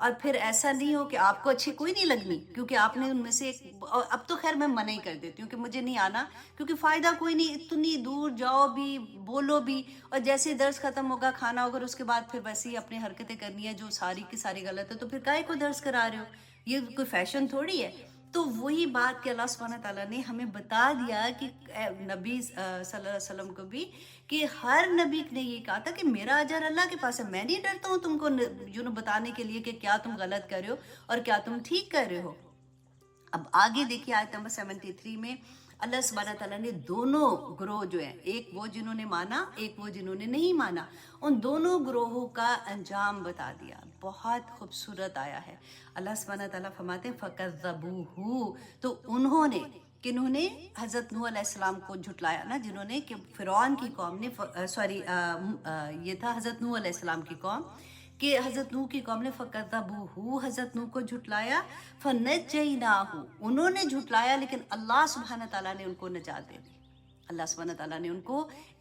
اور پھر ایسا نہیں ہو کہ آپ کو اچھی کوئی نہیں لگنی کیونکہ آپ نے ان میں سے ایک، اب تو خیر میں منع ہی کر دیتی ہوں کہ مجھے نہیں آنا، کیونکہ فائدہ کوئی نہیں، اتنی دور جاؤ بھی، بولو بھی، اور جیسے درس ختم ہوگا، کھانا ہوگا، اس کے بعد پھر ویسے ہی اپنی حرکتیں کرنی ہے جو ساری کی ساری غلط ہے، تو پھر کاہے کو درس کرا رہے ہو؟ یہ کوئی فیشن تھوڑی ہے۔ تو وہی بات کہ اللہ سبحانہ تعالیٰ نے ہمیں بتا دیا کہ نبی صلی اللہ علیہ وسلم کو بھی، کہ ہر نبی نے یہ کہا تھا کہ میرا اجر اللہ کے پاس ہے، میں نہیں ڈرتا ہوں تم کو بتانے کے لیے کہ کیا تم غلط کر رہے ہو اور کیا تم ٹھیک کر رہے ہو۔ اب آگے دیکھیے آیت نمبر 73 میں اللہ سبحانہ تعالیٰ نے دونوں گروہ جو ہیں، ایک وہ جنہوں نے مانا، ایک وہ جنہوں نے نہیں مانا، ان دونوں گروہوں کا انجام بتا دیا۔ بہت خوبصورت آیا ہے۔ اللہ سبحانہ تعالیٰ فرماتے ہیں فَكَذَّبُوهُ، تو انہوں نے، کنہوں نے؟ حضرت نوح علیہ السلام کو جھٹلایا نا، جنہوں نے، کہ فرعون کی قوم نے، یہ تھا حضرت نوح علیہ السلام کی قوم، کہ حضرت نوح کی قوم نے فَكَذَّبُوهُ، حضرت نوح کو جھٹلایا، فَنَجَّيْنَاهُ، انہوں نے جھٹلایا لیکن اللہ سبحانہ تعالیٰ نے ان کو نجات دے دی۔ اللہ سبحانہ تعالیٰ نے ان کو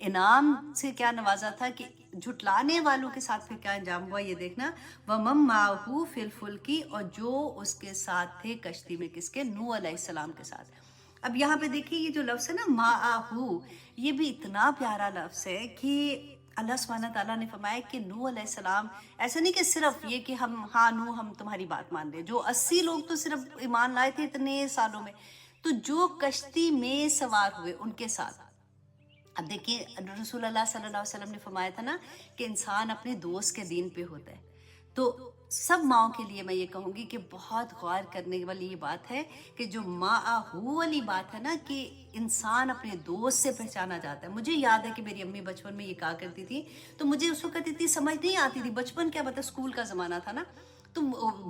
انعام سے کیا نوازا تھا کہ جھٹلانے والوں کے ساتھ پھر کیا انجام ہوا، یہ دیکھنا، وَمَن مَّعَهُ فِي الْفُلْكِ، اور جو اس کے ساتھ تھے کشتی میں، کس کے؟ نوح علیہ السلام کے ساتھ۔ اب یہاں پہ دیکھیے یہ جو لفظ ہے نا مَّعَهُ، یہ بھی اتنا پیارا لفظ ہے کہ اللہ سبحانہ تعالیٰ نے فرمایا کہ نوح علیہ السلام، ایسا نہیں کہ صرف یہ کہ ہاں نوح ہم تمہاری بات مان رہے، جو 80 لوگ تو صرف ایمان لائے تھے اتنے سالوں میں، تو جو کشتی میں سوار ہوئے ان کے ساتھ۔ اب دیکھیں رسول اللہ صلی اللہ علیہ وسلم نے فرمایا تھا نا کہ انسان اپنے دوست کے دین پہ ہوتا ہے، تو سب ماؤں کے لیے میں یہ کہوں گی کہ بہت غور کرنے والی یہ بات ہے کہ جو معہو والی بات ہے نا، کہ انسان اپنے دوست سے پہچانا جاتا ہے۔ مجھے یاد ہے کہ میری امی بچپن میں یہ کہا کرتی تھی، تو مجھے اس وقت اتنی سمجھ نہیں آتی تھی، بچپن کیا پتہ، اسکول کا زمانہ تھا نا، تو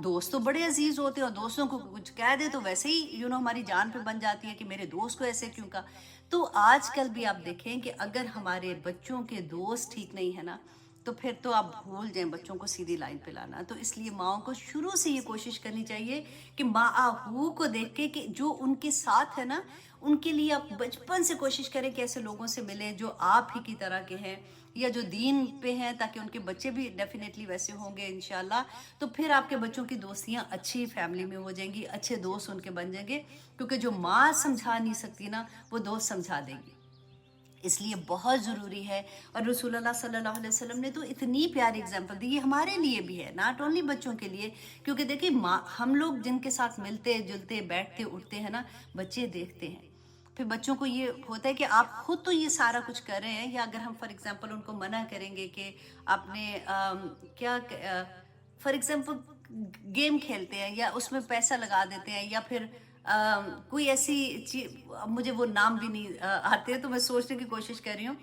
دوست تو بڑے عزیز ہوتے ہیں، اور دوستوں کو کچھ کہہ دے تو ویسے ہی ہماری جان پہ بن جاتی ہے کہ میرے دوست کو ایسے کیوں کہا۔ تو آج کل بھی آپ دیکھیں کہ اگر ہمارے بچوں کے دوست ٹھیک نہیں ہے نا، تو پھر تو آپ بھول جائیں بچوں کو سیدھی لائن پہ لانا۔ تو اس لیے ماؤں کو شروع سے یہ کوشش کرنی چاہیے کہ معہو کو دیکھ کے، کہ جو ان کے ساتھ ہے نا، ان کے لیے آپ بچپن سے کوشش کریں کہ ایسے لوگوں سے ملیں جو آپ ہی کی طرح کے ہیں یا جو دین پہ ہیں، تاکہ ان کے بچے بھی ڈیفینیٹلی ویسے ہوں گے انشاءاللہ۔ تو پھر آپ کے بچوں کی دوستیاں اچھی فیملی میں ہو جائیں گی، اچھے دوست ان کے بن جائیں گے، کیونکہ جو ماں سمجھا نہیں سکتی نا، وہ دوست سمجھا دے گی۔ اس لیے بہت ضروری ہے، اور رسول اللہ صلی اللہ علیہ وسلم نے تو اتنی پیاری اگزامپل دی، یہ ہمارے لیے بھی ہے، ناٹ اونلی بچوں کے لیے، کیونکہ دیکھیں ہم لوگ جن کے ساتھ ملتے جلتے بیٹھتے اٹھتے ہیں نا، بچے دیکھتے ہیں، پھر بچوں کو یہ ہوتا ہے کہ آپ خود تو یہ سارا کچھ کر رہے ہیں، یا اگر ہم فار ایگزامپل ان کو منع کریں گے کہ آپ نے کیا، فار ایگزامپل گیم کھیلتے ہیں یا اس میں پیسہ لگا دیتے ہیں، یا پھر کوئی ایسی چیز، مجھے وہ نام بھی نہیں آتے، تو میں سوچنے کی کوشش کر رہی ہوں،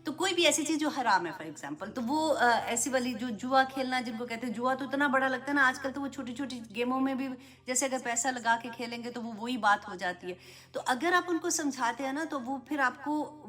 تو کوئی بھی ایسی چیز جو حرام ہے فار ایگزامپل، تو وہ ایسی والی جو جوا کھیلنا جن کو کہتے ہیں، جوا تو اتنا بڑا لگتا ہے نا آج کل، تو وہ چھوٹی چھوٹی گیموں میں بھی جیسے اگر پیسہ لگا کے کھیلیں گے تو وہ وہی بات ہو جاتی ہے۔ تو اگر آپ ان کو سمجھاتے ہیں نا، تو وہ پھر آپ کو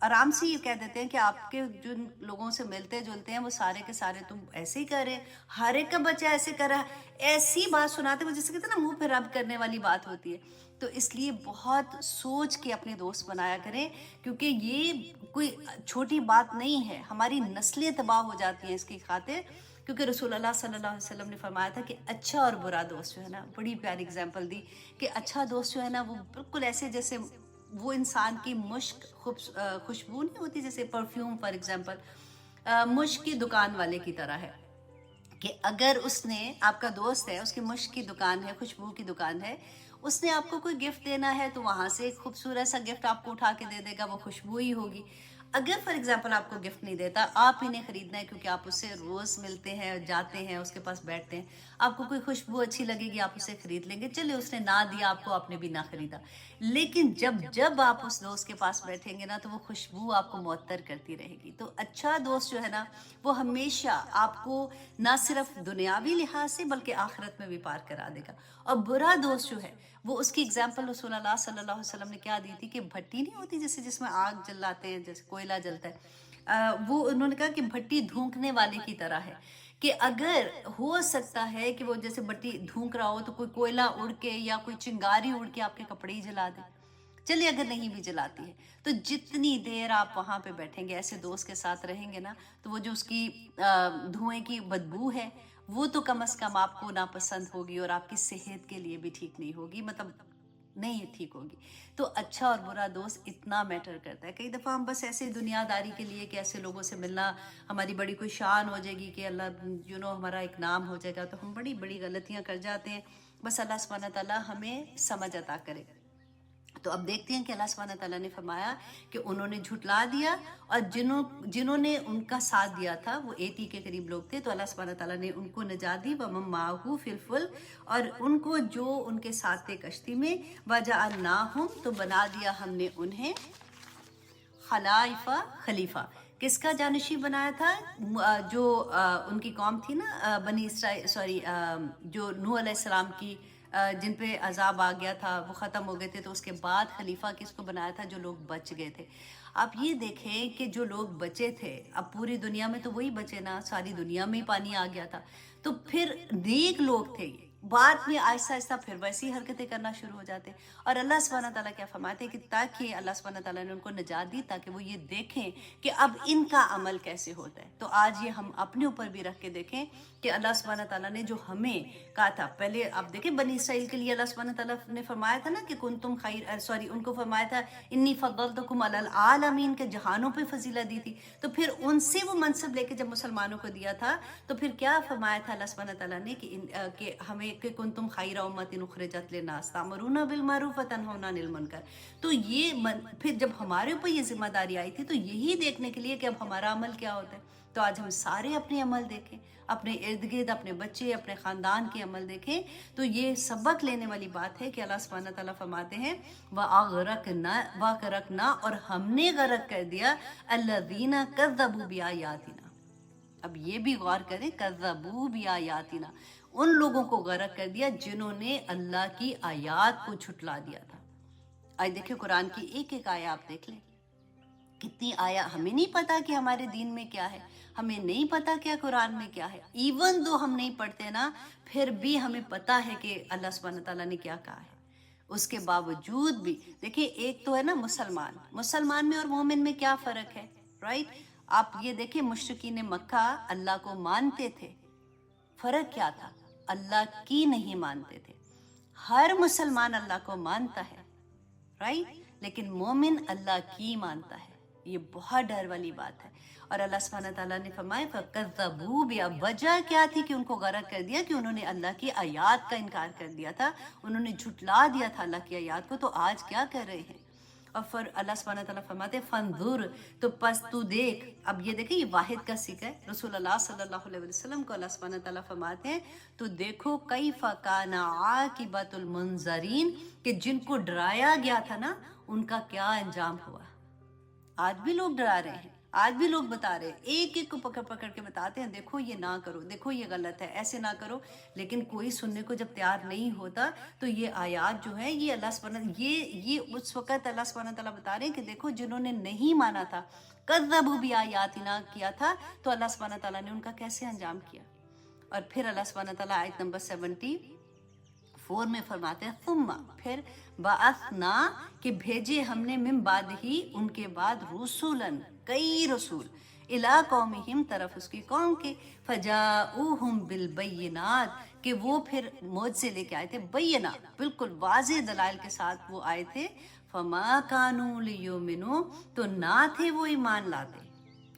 آرام سے یہ کہہ دیتے ہیں کہ آپ کے جن لوگوں سے ملتے جلتے ہیں وہ سارے کے سارے تم ایسے ہی کر رہے ہیں، ہر ایک کا بچہ ایسے کر رہا ہے، ایسی بات سناتے ہیں جیسے کہتے ہیں نا منہ پہ رب کرنے والی بات ہوتی ہے۔ تو اس لیے بہت سوچ کے اپنے دوست بنایا کریں، کیونکہ یہ کوئی چھوٹی بات نہیں ہے، ہماری نسلیں تباہ ہو جاتی ہیں اس کی خاطر، کیونکہ رسول اللہ صلی اللہ علیہ وسلم نے فرمایا تھا کہ اچھا اور برا دوست جو ہے نا، بڑی پیاری اگزامپل دی کہ اچھا دوست جو ہے نا وہ بالکل ایسے جیسے وہ انسان کی مشک خوشبو نہیں ہوتی، جیسے پرفیوم فار ایگزامپل، مشک کی دکان والے کی طرح ہے، کہ اگر اس نے، آپ کا دوست ہے، اس کی مشک کی دکان ہے، خوشبو کی دکان ہے، اس نے آپ کو کوئی گفٹ دینا ہے تو وہاں سے ایک خوبصورت سا گفٹ آپ کو اٹھا کے دے دے گا، وہ خوشبو ہی ہوگی۔ اگر فار ایگزامپل آپ کو گفٹ نہیں دیتا، آپ ہی نے خریدنا ہے کیونکہ آپ اس سے روز ملتے ہیں، جاتے ہیں، اس کے پاس بیٹھتے ہیں، آپ کو کوئی خوشبو اچھی لگے گی آپ اسے خرید لیں گے، چلے اس نے نہ دیا آپ کو، آپ نے بھی نہ خریدا، لیکن جب آپ اس دوست کے پاس بیٹھیں گے نا تو وہ خوشبو آپ کو معطر کرتی رہے گی۔ تو اچھا دوست جو ہے نا وہ ہمیشہ آپ کو نہ صرف دنیاوی لحاظ سے بلکہ آخرت میں بھی پار کرا دے گا۔ اور برا دوست جو ہے وہ، اس کی اگزامپل رسول اللہ صلی اللہ علیہ وسلم نے کیا دی تھی، کہ بھٹی نہیں ہوتی جیسے جس میں آگ جلاتے ہیں، جیسے کوئلہ جلتا ہے، وہ انہوں نے کہا کہ بھٹی دھونکنے والے کی طرح ہے، کہ اگر ہو سکتا ہے کہ وہ جیسے بھٹی دھونک رہا ہو تو کوئی کوئلہ اڑ کے یا کوئی چنگاری اڑ کے آپ کے کپڑے ہی جلا دے، چلیے اگر نہیں بھی جلاتی ہے تو جتنی دیر آپ وہاں پہ بیٹھیں گے، ایسے دوست کے ساتھ رہیں گے نا، تو وہ جو اس کی دھوئیں کی بدبو ہے وہ تو کم از کم آپ کو ناپسند ہوگی اور آپ کی صحت کے لیے بھی ٹھیک نہیں ہوگی، مطلب نہیں ٹھیک ہوگی۔ تو اچھا اور برا دوست اتنا میٹر کرتا ہے۔ کئی دفعہ ہم بس ایسے دنیا داری کے لیے کہ ایسے لوگوں سے ملنا ہماری بڑی کوئی شان ہو جائے گی کہ اللہ ہمارا ایک نام ہو جائے گا، تو ہم بڑی بڑی غلطیاں کر جاتے ہیں۔ بس اللہ سبحانہ تعالیٰ ہمیں سمجھ عطا کرے۔ تو اب دیکھتے ہیں کہ اللہ سبحانہ تعالیٰ نے فرمایا کہ انہوں نے جھٹلا دیا، اور جنہوں نے ان کا ساتھ دیا تھا وہ 80 کے قریب لوگ تھے، تو اللہ سبحانہ تعالیٰ نے ان کو نجات دی، وَمَن مَعَهُ فِي الْفُلْكِ، اور ان کو جو ان کے ساتھ تھے کشتی میں، وَجَعَلْنَاهُمْ، تو بنا دیا ہم نے انہیں خلیفہ۔ کس کا جانشین بنایا تھا؟ جو ان کی قوم تھی نا، بنی اسرائیل، جو نوح علیہ السلام کی جن پہ عذاب آ گیا تھا، وہ ختم ہو گئے تھے، تو اس کے بعد خلیفہ کس کو بنایا تھا؟ جو لوگ بچ گئے تھے۔ آپ یہ دیکھیں کہ جو لوگ بچے تھے، اب پوری دنیا میں تو وہی بچے نا، ساری دنیا میں ہی پانی آ گیا تھا، تو پھر نیک لوگ تھے یہ، بعد میں آہستہ آہستہ پھر ویسی حرکتیں کرنا شروع ہو جاتے، اور اللہ سبحانہ تعالیٰ کیا فرماتے ہیں کہ تاکہ اللہ سبحانہ تعالیٰ نے ان کو نجات دی تاکہ وہ یہ دیکھیں کہ اب ان کا عمل کیسے ہوتا ہے۔ تو آج یہ ہم اپنے اوپر بھی رکھ کے دیکھیں کہ اللہ سبحانہ تعالیٰ نے جو ہمیں کہا تھا، پہلے آپ دیکھیں بنی اسرائیل کے لیے اللہ سبحانہ تعالیٰ نے فرمایا تھا نا کہ کنتم خیر، ان کو فرمایا تھا انی فضلتکم علی العالمین، کے جہانوں پہ فضیلت دی تھی، تو پھر ان سے وہ منصب لے کے جب مسلمانوں کو دیا تھا، تو پھر کیا فرمایا تھا اللہ سبحانہ تعالیٰ نے کہ ہمیں کہ کنتم خیر امۃ اخرجت للناس تأمرون بالمعروف وتنہون عن المنکر۔ تو یہ پھر جب ہمارے اوپر یہ ذمہ داری آئی تھی، تو یہی دیکھنے کے لیے کہ اب ہمارا عمل کیا ہوتا ہے۔ تو آج ہم سارے اپنے عمل دیکھیں، اپنے ارد گرد اپنے بچے، اپنے خاندان کے عمل دیکھیں، تو یہ سبق لینے والی بات ہے کہ اللہ سبحانہ تعالیٰ فرماتے ہیں وَأَغْرَقْنَا، اور ہم نے غرق کر دیا الَّذِينَ كَذَّبُوا بِآيَاتِنَا۔ اب یہ بھی غور کریں، کذبوا بآیاتنا، ان لوگوں کو غرق کر دیا جنہوں نے اللہ کی آیات کو جھٹلا دیا تھا۔ آج دیکھیں قرآن کی ایک ایک آیہ آپ دیکھ لیں، کتنی آیہ ہمیں نہیں پتا کہ ہمارے دین میں کیا ہے، ہمیں نہیں پتا کیا قرآن میں کیا ہے، ایون دو ہم نہیں پڑھتے نا، پھر بھی ہمیں پتا ہے کہ اللہ سبحانہ تعالیٰ نے کیا کہا ہے۔ اس کے باوجود بھی دیکھیں، ایک تو ہے نا مسلمان میں اور مومن میں کیا فرق ہے، رائٹ؟ آپ یہ دیکھیں، مشرکین مکہ اللہ کو مانتے تھے، فرق کیا تھا؟ اللہ کی نہیں مانتے تھے۔ ہر مسلمان اللہ کو مانتا ہے، رائٹ؟ لیکن مومن اللہ کی مانتا ہے۔ یہ بہت ڈر والی بات ہے۔ اور اللہ سبحانہ تعالیٰ نے فرمایا فَكَذَّبُوا بِهَا، وجہ کیا تھی کہ ان کو غرق کر دیا کہ انہوں نے اللہ کی آیات کا انکار کر دیا تھا، انہوں نے جھٹلا دیا تھا اللہ کی آیات کو۔ تو آج کیا کر رہے ہیں؟ اور پھر اللہ سبحانہ تعالیٰ فرماتے فَانظُرْ، تو پس تو دیکھ۔ اب یہ دیکھیں، یہ واحد کا صیغہ ہے، رسول اللہ صلی اللہ علیہ وسلم کو اللہ سبحانہ تعالیٰ فرماتے ہیں تو دیکھو کیف کان عاقبۃ المنذرین، کہ جن کو ڈرایا گیا تھا نا ان کا کیا انجام ہوا۔ آج بھی لوگ ڈرا رہے ہیں، آج بھی لوگ بتا رہے ہیں، ایک ایک کو پکڑ پکڑ کے بتاتے ہیں دیکھو یہ نہ کرو، دیکھو یہ غلط ہے، ایسے نہ کرو، لیکن کوئی سننے کو جب تیار نہیں ہوتا تو یہ آیات جو ہیں یہ اللہ سبحانہ یہ اس وقت اللہ سبحانہ تعالیٰ بتا رہے ہیں کہ دیکھو جنہوں نے نہیں مانا تھا، کذبوا بآیاتنا کیا تھا، تو اللہ سبحانہ تعالیٰ نے ان کا کیسے انجام کیا۔ اور پھر اللہ سبحانہ تعالیٰ آیت نمبر 74 میں فرماتے ہیں ثم، پھر بعثنا، کہ بھیجے ہم نے من بعد ہی ان کے بعد رسولن، کئی رسول، الی قومہم، طرف اس کی قوم کے، فجاؤہم بالبینات، کہ وہ پھر معجزے لے کے آئے تھے، بینہ بالکل واضح دلائل کے ساتھ وہ آئے تھے، فما کانوا لیؤمنوا، تو نہ تھے وہ ایمان لاتے۔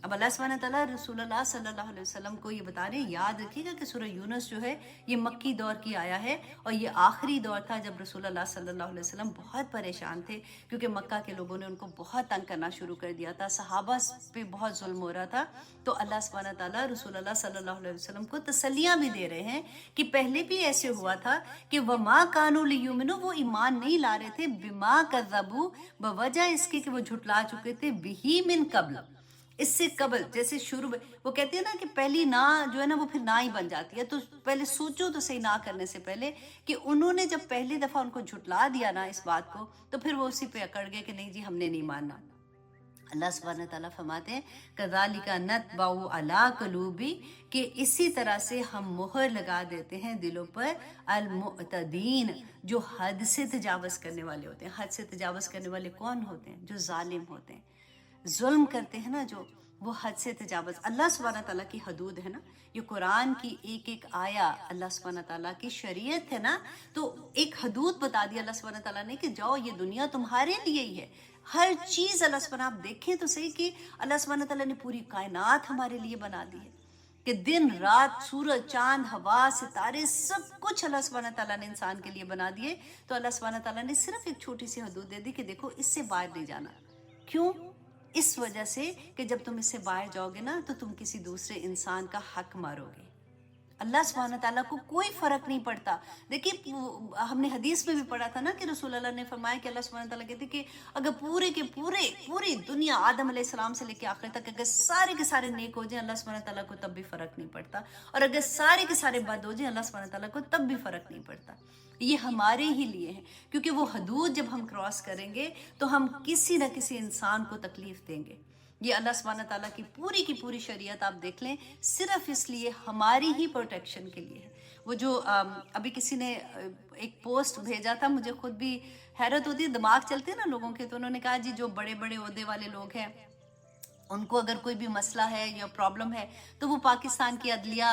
اب اللہ سبحانہ تعالیٰ رسول اللہ صلی اللہ علیہ وسلم کو یہ بتا رہے ہیں، یاد رکھیے گا کہ سورہ یونس جو ہے یہ مکی دور کی آیا ہے، اور یہ آخری دور تھا جب رسول اللہ صلی اللہ علیہ وسلم بہت پریشان تھے، کیونکہ مکہ کے لوگوں نے ان کو بہت تنگ کرنا شروع کر دیا تھا، صحابہ پہ بہت ظلم ہو رہا تھا۔ تو اللہ سبحانہ تعالیٰ رسول اللہ صلی اللہ علیہ وسلم کو تسلیاں بھی دے رہے ہیں کہ پہلے بھی ایسے ہوا تھا کہ وما کانوا لیؤمنوا، وہ ایمان نہیں لا رہے تھے، بما کذبوا، بوجہ اس کے کہ وہ جھٹلا چکے تھے، بہی من قبل، اس سے قبل، جیسے شروع وہ کہتے ہیں نا کہ پہلی نہ جو ہے نا وہ پھر نہ ہی بن جاتی ہے، تو پہلے سوچو تو صحیح نہ کرنے سے پہلے، کہ انہوں نے جب پہلی دفعہ ان کو جھٹلا دیا نا اس بات کو، تو پھر وہ اسی پہ اکڑ گئے کہ نہیں جی ہم نے نہیں ماننا۔ اللہ سبحانہ تعالیٰ فرماتے ہیں کذالک نطبع علی قلوب، کہ اسی طرح سے ہم مہر لگا دیتے ہیں دلوں پر المعتدین، جو حد سے تجاوز کرنے والے ہوتے ہیں۔ حد سے تجاوز کرنے والے کون ہوتے ہیں؟ جو ظالم ہوتے ہیں، ظلم کرتے ہیں نا، جو وہ حد سے تجاوز. اللہ سبحانہ تعالیٰ کی حدود ہے نا, یہ قرآن کی ایک ایک آیا اللہ سبحانہ تعالیٰ کی شریعت ہے نا, تو ایک حدود بتا دی اللہ سبحانہ تعالیٰ نے کہ جاؤ یہ دنیا تمہارے لیے ہی ہے. ہر چیز اللہ سبحانہ, آپ دیکھیں تو صحیح کہ اللہ سبحانہ تعالیٰ نے پوری کائنات ہمارے لیے بنا دی ہے, کہ دن رات سورج چاند ہوا ستارے سب کچھ اللہ سبحانہ تعالیٰ نے انسان کے لیے بنا دیے. تو اللہ سبحانہ تعالیٰ نے صرف ایک چھوٹی سی حدود دے دی کہ دیکھو اس سے باہر نہیں جانا. کیوں؟ اس وجہ سے کہ جب تم اس سے باہر جاؤ گے نا تو تم کسی دوسرے انسان کا حق مارو گے. اللہ سبحانہ تعالیٰ کو کوئی فرق نہیں پڑتا. دیکھیے ہم نے حدیث میں بھی پڑھا تھا نا کہ رسول اللہ نے فرمایا کہ اللہ سبحانہ تعالیٰ کہتے کہ اگر پوری دنیا آدم علیہ السلام سے لے کے آخر تک اگر سارے کے سارے نیک ہو جائیں اللہ سبحانہ تعالیٰ کو تب بھی فرق نہیں پڑتا, اور اگر سارے کے سارے بد ہو جائیں اللہ سبحانہ تعالیٰ کو تب بھی فرق نہیں پڑتا. یہ ہمارے ہی لیے ہیں, کیونکہ وہ حدود جب ہم کراس کریں گے تو ہم کسی نہ کسی انسان کو تکلیف دیں گے. یہ اللہ سبحانہ تعالیٰ کی پوری شریعت آپ دیکھ لیں صرف اس لیے ہماری ہی پروٹیکشن کے لیے ہے. وہ جو ابھی کسی نے ایک پوسٹ بھیجا تھا, مجھے خود بھی حیرت ہوتی ہے, دماغ چلتے ہیں نا لوگوں کے, تو انہوں نے کہا جی جو بڑے عہدے والے لوگ ہیں ان کو اگر کوئی بھی مسئلہ ہے یا پرابلم ہے تو وہ پاکستان کی عدلیہ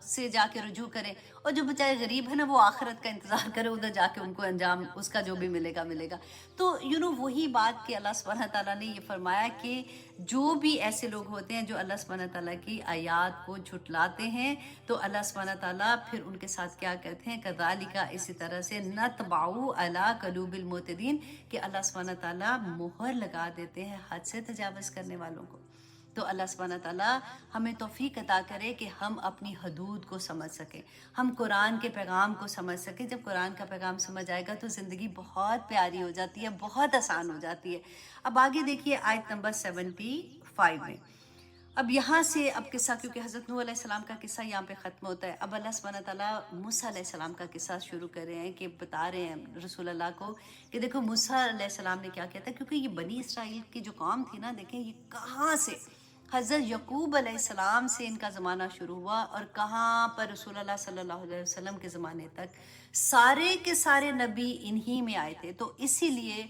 سے جا کے رجوع کریں, اور جو بیچارے غریب ہیں نا وہ آخرت کا انتظار کرے, ادھر جا کے ان کو انجام اس کا جو بھی ملے گا. تو وہی بات کہ اللہ سبحانہ تعالیٰ نے یہ فرمایا کہ جو بھی ایسے لوگ ہوتے ہیں جو اللہ سبحانہ تعالیٰ کی آیات کو جھٹلاتے ہیں تو اللہ سبحانہ تعالیٰ پھر ان کے ساتھ کیا کرتے ہیں, کذالک, اسی طرح سے, نطبع علی قلوب المعتدین, کہ اللہ سبحانہ تعالیٰ مہر لگا دیتے ہیں حد سے تجاوز کرنے والوں کو. تو اللہ سبحانہ تعالیٰ ہمیں توفیق عطا کرے کہ ہم اپنی حدود کو سمجھ سکیں, ہم قرآن کے پیغام کو سمجھ سکیں. جب قرآن کا پیغام سمجھ آئے گا تو زندگی بہت پیاری ہو جاتی ہے, بہت آسان ہو جاتی ہے. اب آگے دیکھیے آیت نمبر 75 میں. اب یہاں سے اب قصہ, کیونکہ حضرت نوح علیہ السلام کا قصہ یہاں پہ ختم ہوتا ہے, اب اللہ سبحانہ تعالیٰ موسیٰ علیہ السلام کا قصہ شروع کر رہے ہیں, کہ بتا رہے ہیں رسول اللہ کو کہ دیکھو موسیٰ علیہ السلام نے کیا کیا تھا, کیونکہ یہ بنی اسرائیل کی جو قوم تھی نا, دیکھیں یہ کہاں سے حضرت یعقوب علیہ السلام سے ان کا زمانہ شروع ہوا اور کہاں پر رسول اللہ صلی اللہ علیہ وسلم کے زمانے تک سارے کے سارے نبی انہی میں آئے تھے. تو اسی لیے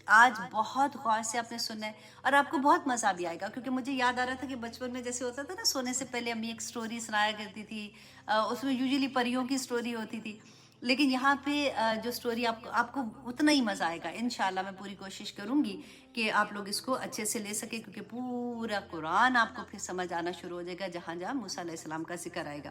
آج بہت غور سے آپ نے سننا ہے, اور آپ کو بہت مزہ بھی آئے گا, کیونکہ مجھے یاد آ رہا تھا کہ بچپن میں جیسے ہوتا تھا نا, سونے سے پہلے امی ایک سٹوری سنایا کرتی تھی, اس میں یوزلی پریوں کی سٹوری ہوتی تھی, لیکن یہاں پہ جو سٹوری آپ کو اتنا ہی مزہ آئے گا. انشاءاللہ میں پوری کوشش کروں گی کہ آپ لوگ اس کو اچھے سے لے سکیں, کیونکہ پورا قرآن آپ کو پھر سمجھ آنا شروع ہو جائے گا جہاں جہاں موسیٰ علیہ السلام کا ذکر آئے گا.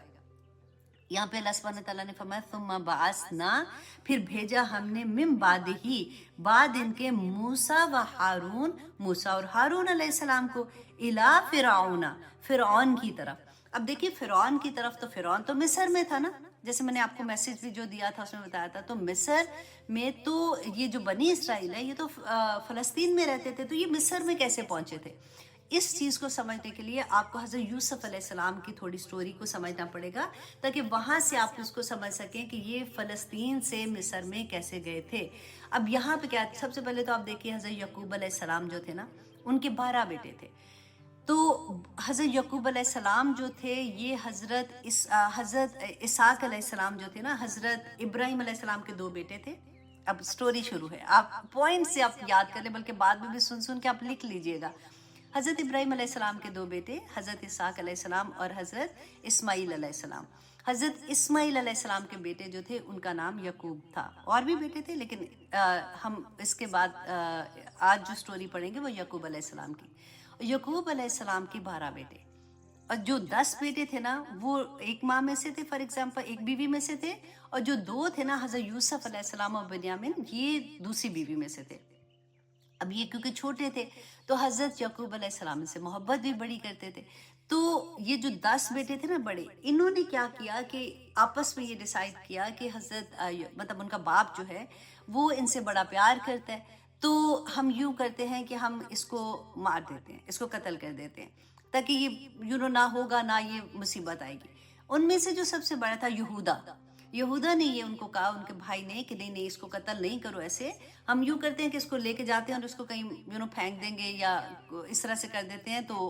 یہاں پہ اللہ سبحانہ تعالیٰ نے فرمایا ثم بعثنا, پھر بھیجا ہم نے, من بعد ہی, بعد ان کے, موسیٰ و ہارون, موسیٰ اور ہارون علیہ السلام کو, الی فرعون, فرعون کی طرف. اب دیکھیے فرعون کی طرف, تو فرعون تو مصر میں تھا نا, جیسے میں نے آپ کو میسج بھی جو دیا تھا اس میں بتایا تھا. تو مصر میں تو یہ جو بنی اسرائیل ہے یہ تو فلسطین میں رہتے تھے, تو یہ مصر میں کیسے پہنچے تھے؟ اس چیز کو سمجھنے کے لیے آپ کو حضرت یوسف علیہ السلام کی تھوڑی سٹوری کو سمجھنا پڑے گا, تاکہ وہاں سے آپ اس کو سمجھ سکیں کہ یہ فلسطین سے مصر میں کیسے گئے تھے. اب یہاں پہ کیا, سب سے پہلے تو آپ دیکھیے حضرت یعقوب علیہ السلام جو تھے نا, ان کے 12 بیٹے تھے. تو حضرت یعقوب علیہ السلام جو تھے یہ حضرت اسحاق علیہ السلام جو تھے نا, حضرت ابراہیم علیہ السلام کے 2 بیٹے تھے. اب سٹوری شروع ہے, آپ پوائنٹ سے آپ یاد کر لیں, بلکہ بعد میں بھی سن کے آپ لکھ لیجئے گا. حضرت ابراہیم علیہ السلام کے 2 بیٹے, حضرت اسحاق علیہ السلام اور حضرت اسماعیل علیہ السلام. حضرت اسماعیل علیہ السلام کے بیٹے جو تھے ان کا نام یعقوب تھا, اور بھی بیٹے تھے لیکن ہم اس کے بعد آج جو سٹوری پڑھیں گے وہ یعقوب علیہ السلام کی. یعقوب علیہ السلام کی 12 بیٹے, اور جو 10 بیٹے تھے نا وہ ایک ماں میں سے تھے, فار ایگزامپل ایک بیوی میں سے تھے, اور جو 2 تھے نا حضرت یوسف علیہ السلام اور بنیامین, یہ دوسری بیوی میں سے تھے. اب یہ کیونکہ چھوٹے تھے تو حضرت یعقوب علیہ السلام سے محبت بھی بڑی کرتے تھے. تو یہ جو 10 بیٹے تھے نا بڑے, انہوں نے کیا کیا کہ آپس میں یہ ڈیسائیڈ کیا کہ حضرت مطلب ان کا باپ جو ہے وہ ان سے بڑا پیار کرتا ہے, تو ہم یوں کرتے ہیں کہ ہم اس کو مار دیتے ہیں, اس کو قتل کر دیتے ہیں, تاکہ یہ نہ ہوگا نہ یہ مصیبت آئے گی. ان میں سے جو سب سے بڑا تھا یہودا نے یہ ان کو کہا, ان کے بھائی نے, کہ نہیں اس کو قتل نہیں کرو, ایسے ہم یوں کرتے ہیں کہ اس کو لے کے جاتے ہیں اور اس کو کہیں پھینک دیں گے یا اس طرح سے کر دیتے ہیں, تو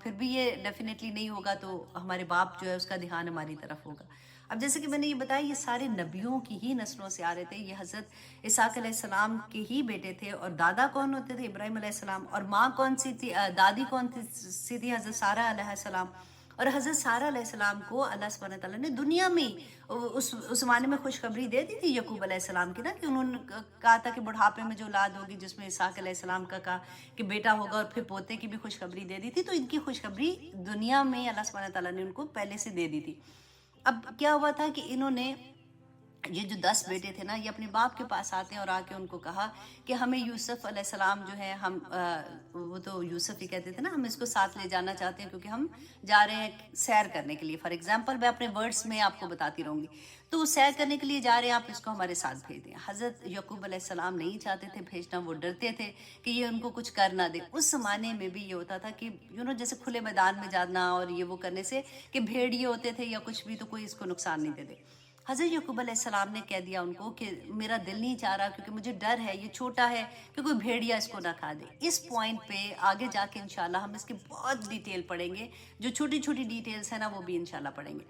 پھر بھی یہ ڈیفینیٹلی نہیں ہوگا, تو ہمارے باپ جو ہے اس کا دھیان ہماری طرف ہوگا. اب جیسے کہ میں نے یہ بتایا یہ سارے نبیوں کی ہی نسلوں سے آ رہے تھے، یہ حضرت اسحاق علیہ السلام کے ہی بیٹے تھے، اور دادا کون ہوتے تھے؟ ابراہیم علیہ السلام، اور ماں کون سی تھی؟ دادی کون سی تھی؟ حضرت سارہ علیہ السلام. اور حضرت سارہ علیہ السلام کو اللہ سبحانہ تعالیٰ نے دنیا میں اس زمانے میں خوشخبری دے دی تھی یعقوب علیہ السلام کی نا، کہ انہوں نے کہا تھا کہ بڑھاپے میں جو اولاد ہوگی، جس میں اسحاق علیہ السلام کا کہا کہ بیٹا ہوگا، اور پھر پوتے کی بھی خوشخبری دے دی تھی. تو ان کی خوشخبری دنیا میں اللہ سبحانہ تعالیٰ نے ان کو پہلے سے دے دی تھی. اب کیا ہوا تھا کہ انہوں نے یہ جو 10 بیٹے تھے نا، یہ اپنے باپ کے پاس آتے ہیں اور آ کے ان کو کہا کہ ہمیں یوسف علیہ السلام جو ہے، ہم وہ تو یوسف ہی کہتے تھے نا، ہم اس کو ساتھ لے جانا چاہتے ہیں کیونکہ ہم جا رہے ہیں سیر کرنے کے لیے. فار ایگزامپل میں اپنے ورڈز میں آپ کو بتاتی رہوں گی. تو سیر کرنے کے لیے جا رہے ہیں، آپ اس کو ہمارے ساتھ بھیج دیں. حضرت یعقوب علیہ السلام نہیں چاہتے تھے بھیجنا، وہ ڈرتے تھے کہ یہ ان کو کچھ کر نہ دے. اس زمانے میں بھی یہ ہوتا تھا کہ جیسے کھلے میدان میں جانا اور یہ وہ کرنے سے کہ بھیڑیے ہوتے تھے یا کچھ بھی، تو کوئی اس کو نقصان نہیں دے دے. حضرت یعقوب علیہ السلام نے کہہ دیا ان کو کہ میرا دل نہیں چاہ رہا، کیونکہ مجھے ڈر ہے، یہ چھوٹا ہے، کہ کوئی بھیڑیا اس کو نہ کھا دے. اس پوائنٹ پہ آگے جا کے انشاءاللہ ہم اس کی بہت ڈیٹیل پڑھیں گے، جو چھوٹی چھوٹی ڈیٹیلز ہیں نا وہ بھی انشاءاللہ پڑھیں گے.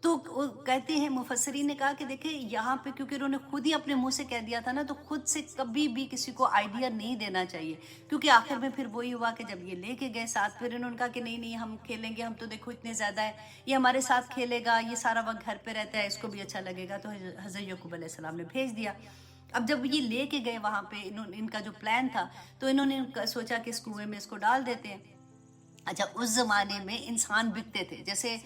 تو وہ کہتے ہیں، مفسرین نے کہا کہ دیکھیں یہاں پہ کیونکہ انہوں نے خود ہی اپنے منہ سے کہہ دیا تھا نا، تو خود سے کبھی بھی کسی کو آئیڈیا نہیں دینا چاہیے، کیونکہ آخر میں پھر وہی ہوا کہ جب یہ لے کے گئے ساتھ، پھر انہوں نے کہا کہ نہیں نہیں ہم کھیلیں گے، ہم تو دیکھو اتنے زیادہ ہے، یہ ہمارے ساتھ کھیلے گا، یہ سارا وقت گھر پہ رہتا ہے، اس کو بھی اچھا لگے گا. تو حضرت یعقوب علیہ السلام نے بھیج دیا. اب جب یہ لے کے گئے وہاں پہ، ان کا جو پلان تھا، تو انہوں نے سوچا کہ اس کنویں میں اس کو ڈال دیتے ہیں. اچھا، اس زمانے میں انسان بکتے تھے، جیسے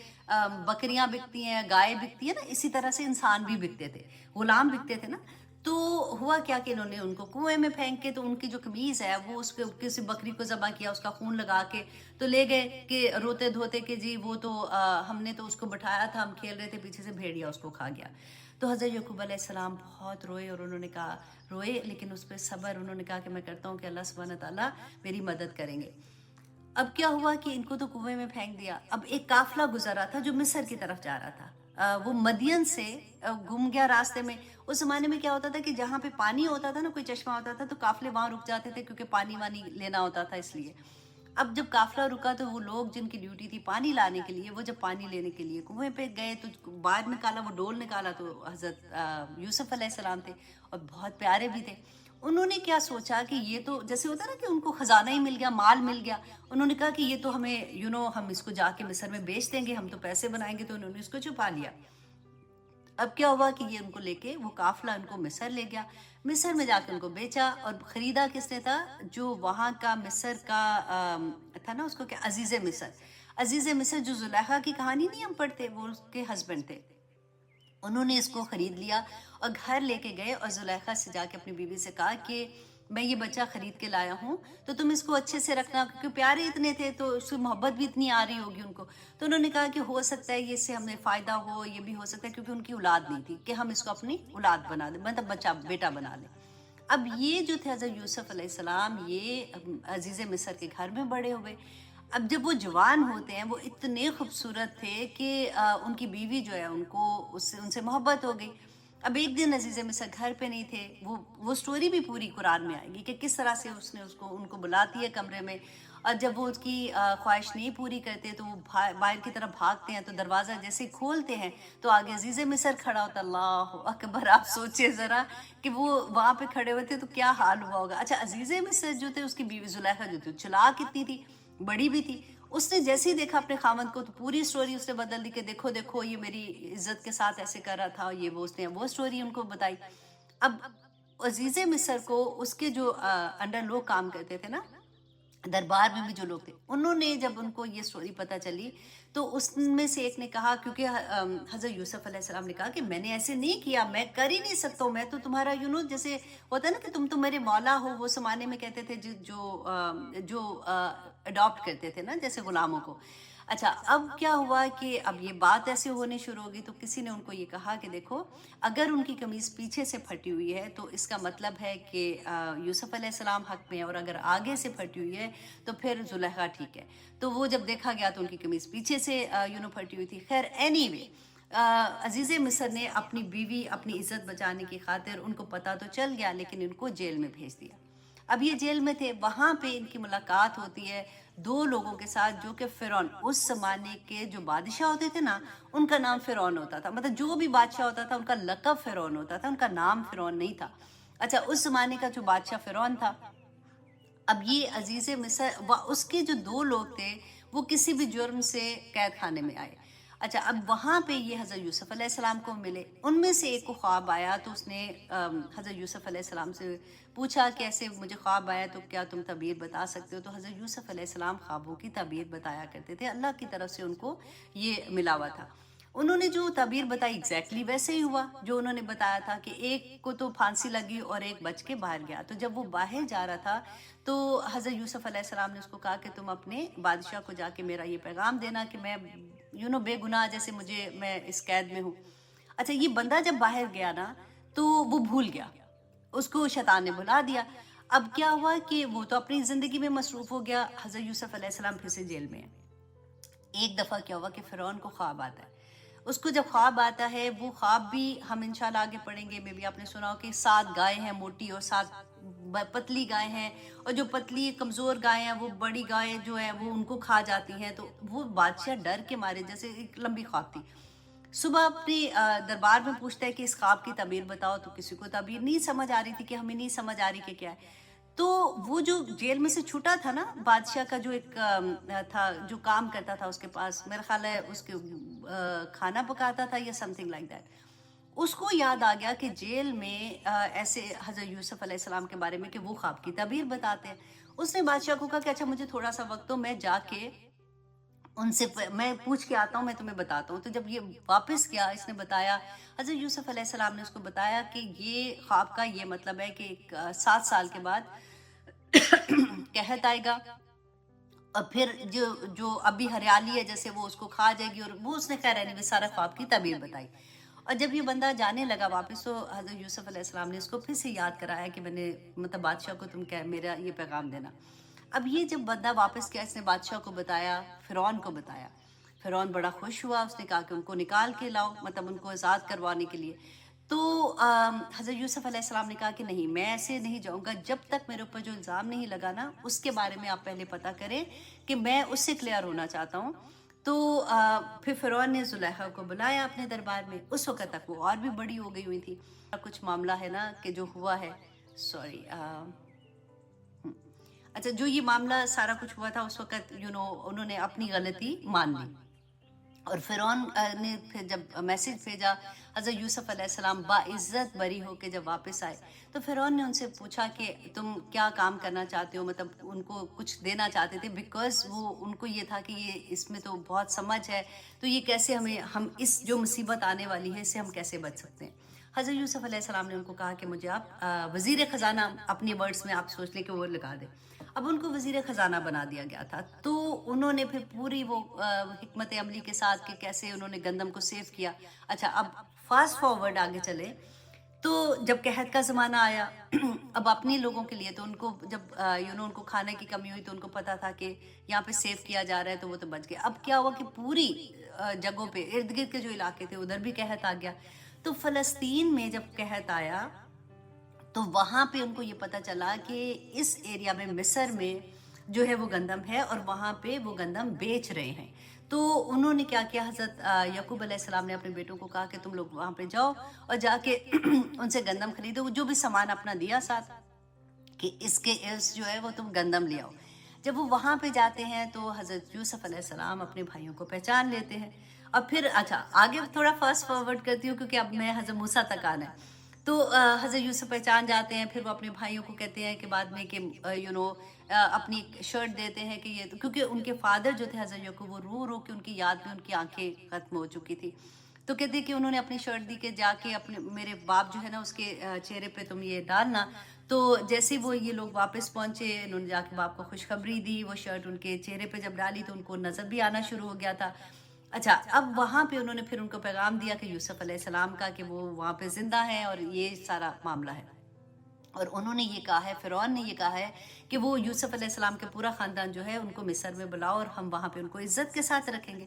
بکریاں بکتی ہیں، گائے بکتی ہے نا، اسی طرح سے انسان بھی بکتے تھے، غلام بکتے تھے نا. تو ہوا کیا کہ انہوں نے ان کو کنویں میں پھینک کے، تو ان کی جو قمیض ہے وہ اس پہ کسی بکری کو ذبح کیا، اس کا خون لگا کے تو لے گئے کہ روتے دھوتے کہ جی وہ تو ہم نے تو اس کو بٹھایا تھا، ہم کھیل رہے تھے، پیچھے سے بھیڑیا اس کو کھا گیا. تو حضرت یعقوب علیہ السلام بہت روئے، اور انہوں نے کہا، روئے لیکن اس پہ صبر. انہوں نے کہا کہ میں کرتا ہوں کہ اللہ سبحانہ تعالیٰ میری مدد کریں گے. اب کیا ہوا کہ ان کو تو کنویں میں پھینک دیا. اب ایک قافلہ گزرا تھا جو مصر کی طرف جا رہا تھا، وہ مدین سے گم گیا راستے میں. اس زمانے میں کیا ہوتا تھا کہ جہاں پہ پانی ہوتا تھا نا، کوئی چشمہ ہوتا تھا، تو قافلے وہاں رک جاتے تھے کیونکہ پانی وانی لینا ہوتا تھا اس لیے. اب جب قافلہ رکا تو وہ لوگ جن کی ڈیوٹی تھی پانی لانے کے لیے، وہ جب پانی لینے کے لیے کنویں پہ گئے تو باہر نکالا، وہ ڈول نکالا، تو حضرت یوسف علیہ السلام تھے، اور بہت پیارے بھی تھے. انہوں نے کیا سوچا کہ یہ تو جیسے ہوتا ہے نا کہ ان کو خزانہ ہی مل گیا، مال مل گیا. انہوں نے کہا کہ یہ تو ہمیں ہم اس کو جا کے مصر میں بیچ دیں گے، ہم تو پیسے بنائیں گے. تو انہوں نے اس کو چھپا لیا. اب کیا ہوا کہ یہ ان کو لے کے وہ قافلہ ان کو مصر لے گیا. مصر میں جا کے ان کو بیچا، اور خریدا کس نے تھا؟ جو وہاں کا مصر کا تھا نا، اس کو کیا، عزیز مصر. عزیز مصر جو زلیخا کی کہانی نہیں ہم پڑھتے، وہ اس کے ہسبینڈ تھے. انہوں نے اس کو خرید لیا اور گھر لے کے گئے، اور زلیخا سے جا کے اپنی بیوی سے کہا کہ میں یہ بچہ خرید کے لایا ہوں، تو تم اس کو اچھے سے رکھنا، کیونکہ پیارے اتنے تھے تو اس سے محبت بھی اتنی آ رہی ہوگی ان کو. تو انہوں نے کہا کہ ہو سکتا ہے یہ اس سے ہمیں فائدہ ہو، یہ بھی ہو سکتا ہے کیونکہ ان کی اولاد نہیں تھی، کہ ہم اس کو اپنی اولاد بنا دیں، مطلب بچہ بیٹا بنا لیں. اب یہ جو تھے حضرت یوسف علیہ السلام، یہ عزیز مصر کے گھر میں بڑے ہوئے. اب جب وہ جوان ہوتے ہیں، وہ اتنے خوبصورت تھے کہ ان کی بیوی جو ہے ان سے محبت ہو گئی. اب ایک دن عزیز مصر گھر پہ نہیں تھے. وہ سٹوری بھی پوری قرآن میں آئے گی کہ کس طرح سے اس نے ان کو بلاتی ہے کمرے میں، اور جب وہ اس کی خواہش نہیں پوری کرتے تو وہ باہر کی طرف بھاگتے ہیں. تو دروازہ جیسے کھولتے ہیں تو آگے عزیز مصر کھڑا ہوتا. اللہ اکبر! آپ سوچے ذرا کہ وہ وہاں پہ کھڑے ہوئے تھے تو کیا حال ہوا ہوگا. اچھا، عزیز مصر جو تھے، اس کی بیوی زلیخا جو تھی، چلاک کتنی تھی، بڑی بھی تھی. اس نے جیسے ہی دیکھا اپنے خامند کو تو پوری سٹوری اس نے بدل دی کہ دیکھو دیکھو یہ میری عزت کے ساتھ ایسے کر رہا تھا، یہ وہ. اس نے وہ سٹوری ان کو بتائی. اب عزیز مصر کو اس کے جو انڈر لوگ کام کرتے تھے نا، دربار میں بھی جو لوگ تھے، انہوں نے جب ان کو یہ سٹوری پتہ چلی تو اس میں سے ایک نے کہا، کیونکہ حضرت یوسف علیہ السلام نے کہا کہ میں نے ایسے نہیں کیا، میں کر ہی نہیں سکتا ہوں، میں تو تمہارا جیسے ہوتا ہے نا کہ تم تو میرے مولا ہو. وہ زمانے میں کہتے تھے جو اڈاپٹ کرتے تھے نا جیسے غلاموں کو. اچھا، اب کیا ہوا کہ اب یہ بات ایسے ہونی شروع ہوگی تو کسی نے ان کو یہ کہا کہ دیکھو، اگر ان کی قمیض پیچھے سے پھٹی ہوئی ہے تو اس کا مطلب ہے کہ یوسف علیہ السلام حق میں ہے، اور اگر آگے سے پھٹی ہوئی ہے تو پھر زلیخا ٹھیک ہے. تو وہ جب دیکھا گیا تو ان کی قمیض پیچھے سے پھٹی ہوئی تھی. خیر، اینی وے، عزیز مصر نے اپنی بیوی، اپنی عزت بچانے کی خاطر، ان کو پتہ تو چل گیا لیکن ان کو جیل میں بھیج دیا. اب یہ جیل میں تھے، وہاں پہ ان کی ملاقات ہوتی ہے دو لوگوں کے ساتھ جو کہ فرعون، اس زمانے کے جو بادشاہ ہوتے تھے نا ان کا نام فرعون ہوتا تھا، مطلب جو بھی بادشاہ ہوتا تھا ان کا لقب فرعون ہوتا تھا، ان کا نام فرعون نہیں تھا۔ اچھا، اس زمانے کا جو بادشاہ فرعون تھا، اب یہ عزیز مصر اس کے جو دو لوگ تھے وہ کسی بھی جرم سے قید خانے میں آئے۔ اچھا، اب وہاں پہ یہ حضرت یوسف علیہ السلام کو ملے، ان میں سے ایک کو خواب آیا تو اس نے حضرت یوسف علیہ السلام سے پوچھا کہ ایسے مجھے خواب آیا تو کیا تم تعبیر بتا سکتے ہو؟ تو حضرت یوسف علیہ السلام خوابوں کی تعبیر بتایا کرتے تھے، اللہ کی طرف سے ان کو یہ ملا ہوا تھا۔ انہوں نے جو تعبیر بتائی ایگزیکٹلی ویسے ہی ہوا جو انہوں نے بتایا تھا، کہ ایک کو تو پھانسی لگی اور ایک بچ کے باہر گیا۔ تو جب وہ باہر جا رہا تھا تو حضرت یوسف علیہ السلام نے اس کو کہا کہ تم اپنے بادشاہ کو جا کے میرا یہ پیغام دینا کہ میں بے گناہ جیسے میں اس قید میں ہوں۔ اچھا، یہ بندہ جب باہر گیا نا تو وہ بھول گیا، اس کو شیطان نے بلا دیا۔ اب کیا ہوا کہ وہ تو اپنی زندگی میں مصروف ہو گیا، حضرت یوسف علیہ السلام پھر سے جیل میں ہیں۔ ایک دفعہ کیا ہوا کہ فرعون کو خواب آتا ہے، اس کو جب خواب آتا ہے، وہ خواب بھی ہم انشاءاللہ آگے پڑھیں گے، میں بھی آپ نے سنا ہو کہ 7 گائے ہیں موٹی اور 7 پتلی گائے ہیں، اور جو پتلی کمزور گائے ہیں وہ بڑی گائے جو ہے وہ ان کو کھا جاتی ہیں۔ تو وہ بادشاہ ڈر کے مارے، جیسے ایک لمبی خواب تھی، صبح اپنے دربار میں پوچھتا ہے کہ اس خواب کی تعبیر بتاؤ، تو کسی کو تعبیر نہیں سمجھ آ رہی تھی، کہ ہمیں نہیں سمجھ آ رہی کہ کیا ہے۔ تو وہ جو جیل میں سے چھوٹا تھا نا بادشاہ کا، جو ایک تھا جو کام کرتا تھا اس کے پاس، میرا خیال ہے اس کے کھانا پکاتا تھا یا سم تھنگ لائک دیٹ، اس کو یاد آ گیا کہ جیل میں ایسے حضرت یوسف علیہ السلام کے بارے میں کہ وہ خواب کی تعبیر بتاتے ہیں۔ اس نے بادشاہ کو کہا کہ اچھا مجھے تھوڑا سا وقت دو، میں جا کے ان سے میں پوچھ کے آتا ہوں، میں تمہیں بتاتا ہوں۔ تو جب یہ واپس گیا، اس نے بتایا، حضرت یوسف علیہ السلام نے اس کو بتایا کہ یہ خواب کا یہ مطلب ہے کہ 7 سال کے بعد قحط آئے گا، اور پھر جو ابھی ہریالی ہے جیسے وہ اس کو کھا جائے گی، اور وہ اس نے خیر اینی سارا خواب کی تعبیر بتائی۔ اور جب یہ بندہ جانے لگا واپس تو حضرت یوسف علیہ السلام نے اس کو پھر سے یاد کرایا کہ میں نے مطلب بادشاہ کو تم میرا یہ پیغام دینا۔ اب یہ جب بندہ واپس گیا، اس نے بادشاہ کو بتایا، فرعون کو بتایا، فرعون بڑا خوش ہوا، اس نے کہا کہ ان کو نکال کے لاؤ، مطلب ان کو آزاد کروانے کے لیے۔ تو حضرت یوسف علیہ السلام نے کہا کہ نہیں، میں ایسے نہیں جاؤں گا، جب تک میرے اوپر جو الزام نہیں لگا نا اس کے بارے میں آپ پہلے پتہ کریں کہ میں اس سے کلیئر ہونا چاہتا ہوں۔ تو پھر فرعون نے زلیخا کو بلایا اپنے دربار میں، اس وقت تک وہ اور بھی بڑی ہو گئی ہوئی تھی۔ کچھ معاملہ ہے نا کہ جو ہوا ہے، سوری، اچھا، جو یہ معاملہ سارا کچھ ہوا تھا اس وقت انہوں نے اپنی غلطی مان لی، اور فرعون نے پھر جب میسج بھیجا، حضرت یوسف علیہ السلام باعزت بری ہو کے جب واپس آئے تو فرعون نے ان سے پوچھا کہ تم کیا کام کرنا چاہتے ہو، مطلب ان کو کچھ دینا چاہتے تھے، بیکاز وہ ان کو یہ تھا کہ یہ اس میں تو بہت سمجھ ہے، تو یہ کیسے ہم اس جو مصیبت آنے والی ہے اس سے ہم کیسے بچ سکتے ہیں۔ حضرت یوسف علیہ السلام نے ان کو کہا کہ مجھے آپ وزیر خزانہ، اپنی ورڈز میں آپ سوچ لیں کہ وہ لگا دیں۔ اب ان کو وزیر خزانہ بنا دیا گیا تھا، تو انہوں نے پھر پوری وہ حکمت عملی کے ساتھ کہ کیسے انہوں نے گندم کو سیو کیا۔ اچھا، اب فاسٹ فارورڈ آگے چلے تو جب قحط کا زمانہ آیا اب اپنے لوگوں کے لیے تو ان کو جب ان کو کھانے کی کمی ہوئی تو ان کو پتا تھا کہ یہاں پہ سیو کیا جا رہا ہے، تو وہ تو بچ گئے۔ اب کیا ہوا کہ پوری جگہوں پہ ارد گرد کے جو علاقے تھے ادھر بھی قحط آ گیا۔ تو فلسطین میں جب قحط آیا تو وہاں پہ ان کو یہ پتہ چلا کہ اس ایریا میں مصر میں جو ہے وہ گندم ہے، اور وہاں پہ وہ گندم بیچ رہے ہیں۔ تو انہوں نے کیا کیا، حضرت یعقوب علیہ السلام نے اپنے بیٹوں کو کہا کہ تم لوگ وہاں پہ جاؤ اور جا کے ان سے گندم خریدو، جو بھی سامان اپنا دیا ساتھ کہ اس کے عوض جو ہے وہ تم گندم لے آؤ۔ جب وہ وہاں پہ جاتے ہیں تو حضرت یوسف علیہ السلام اپنے بھائیوں کو پہچان لیتے ہیں۔ اور پھر اچھا آگے تھوڑا فاسٹ فارورڈ کرتی ہوں کیونکہ اب میں حضرت موسیٰ تک آنا ہے۔ تو حضرت یوسف پہچان جاتے ہیں، پھر وہ اپنے بھائیوں کو کہتے ہیں کہ بعد میں کہ اپنی شرٹ دیتے ہیں کہ یہ، کیونکہ ان کے فادر جو تھے حضرت یعقوب، وہ رو رو کے ان کی یاد میں ان کی آنکھیں ختم ہو چکی تھی، تو کہتے کہ انہوں نے اپنی شرٹ دی کہ جا کے اپنے میرے باپ جو ہے نا اس کے چہرے پہ تم یہ ڈالنا۔ تو جیسے وہ یہ لوگ واپس پہنچے، انہوں نے جا کے باپ کو خوشخبری دی، وہ شرٹ ان کے چہرے پہ جب ڈالی تو ان کو نظر بھی آنا شروع ہو گیا تھا۔ اچھا، اب وہاں پہ انہوں نے پھر ان کو پیغام دیا کہ یوسف علیہ السلام کا، کہ وہ وہاں پہ زندہ ہیں اور یہ سارا معاملہ ہے۔ اور انہوں نے یہ کہا ہے، فرعون نے یہ کہا ہے کہ وہ یوسف علیہ السلام کے پورا خاندان جو ہے ان کو مصر میں بلاؤ اور ہم وہاں پہ ان کو عزت کے ساتھ رکھیں گے۔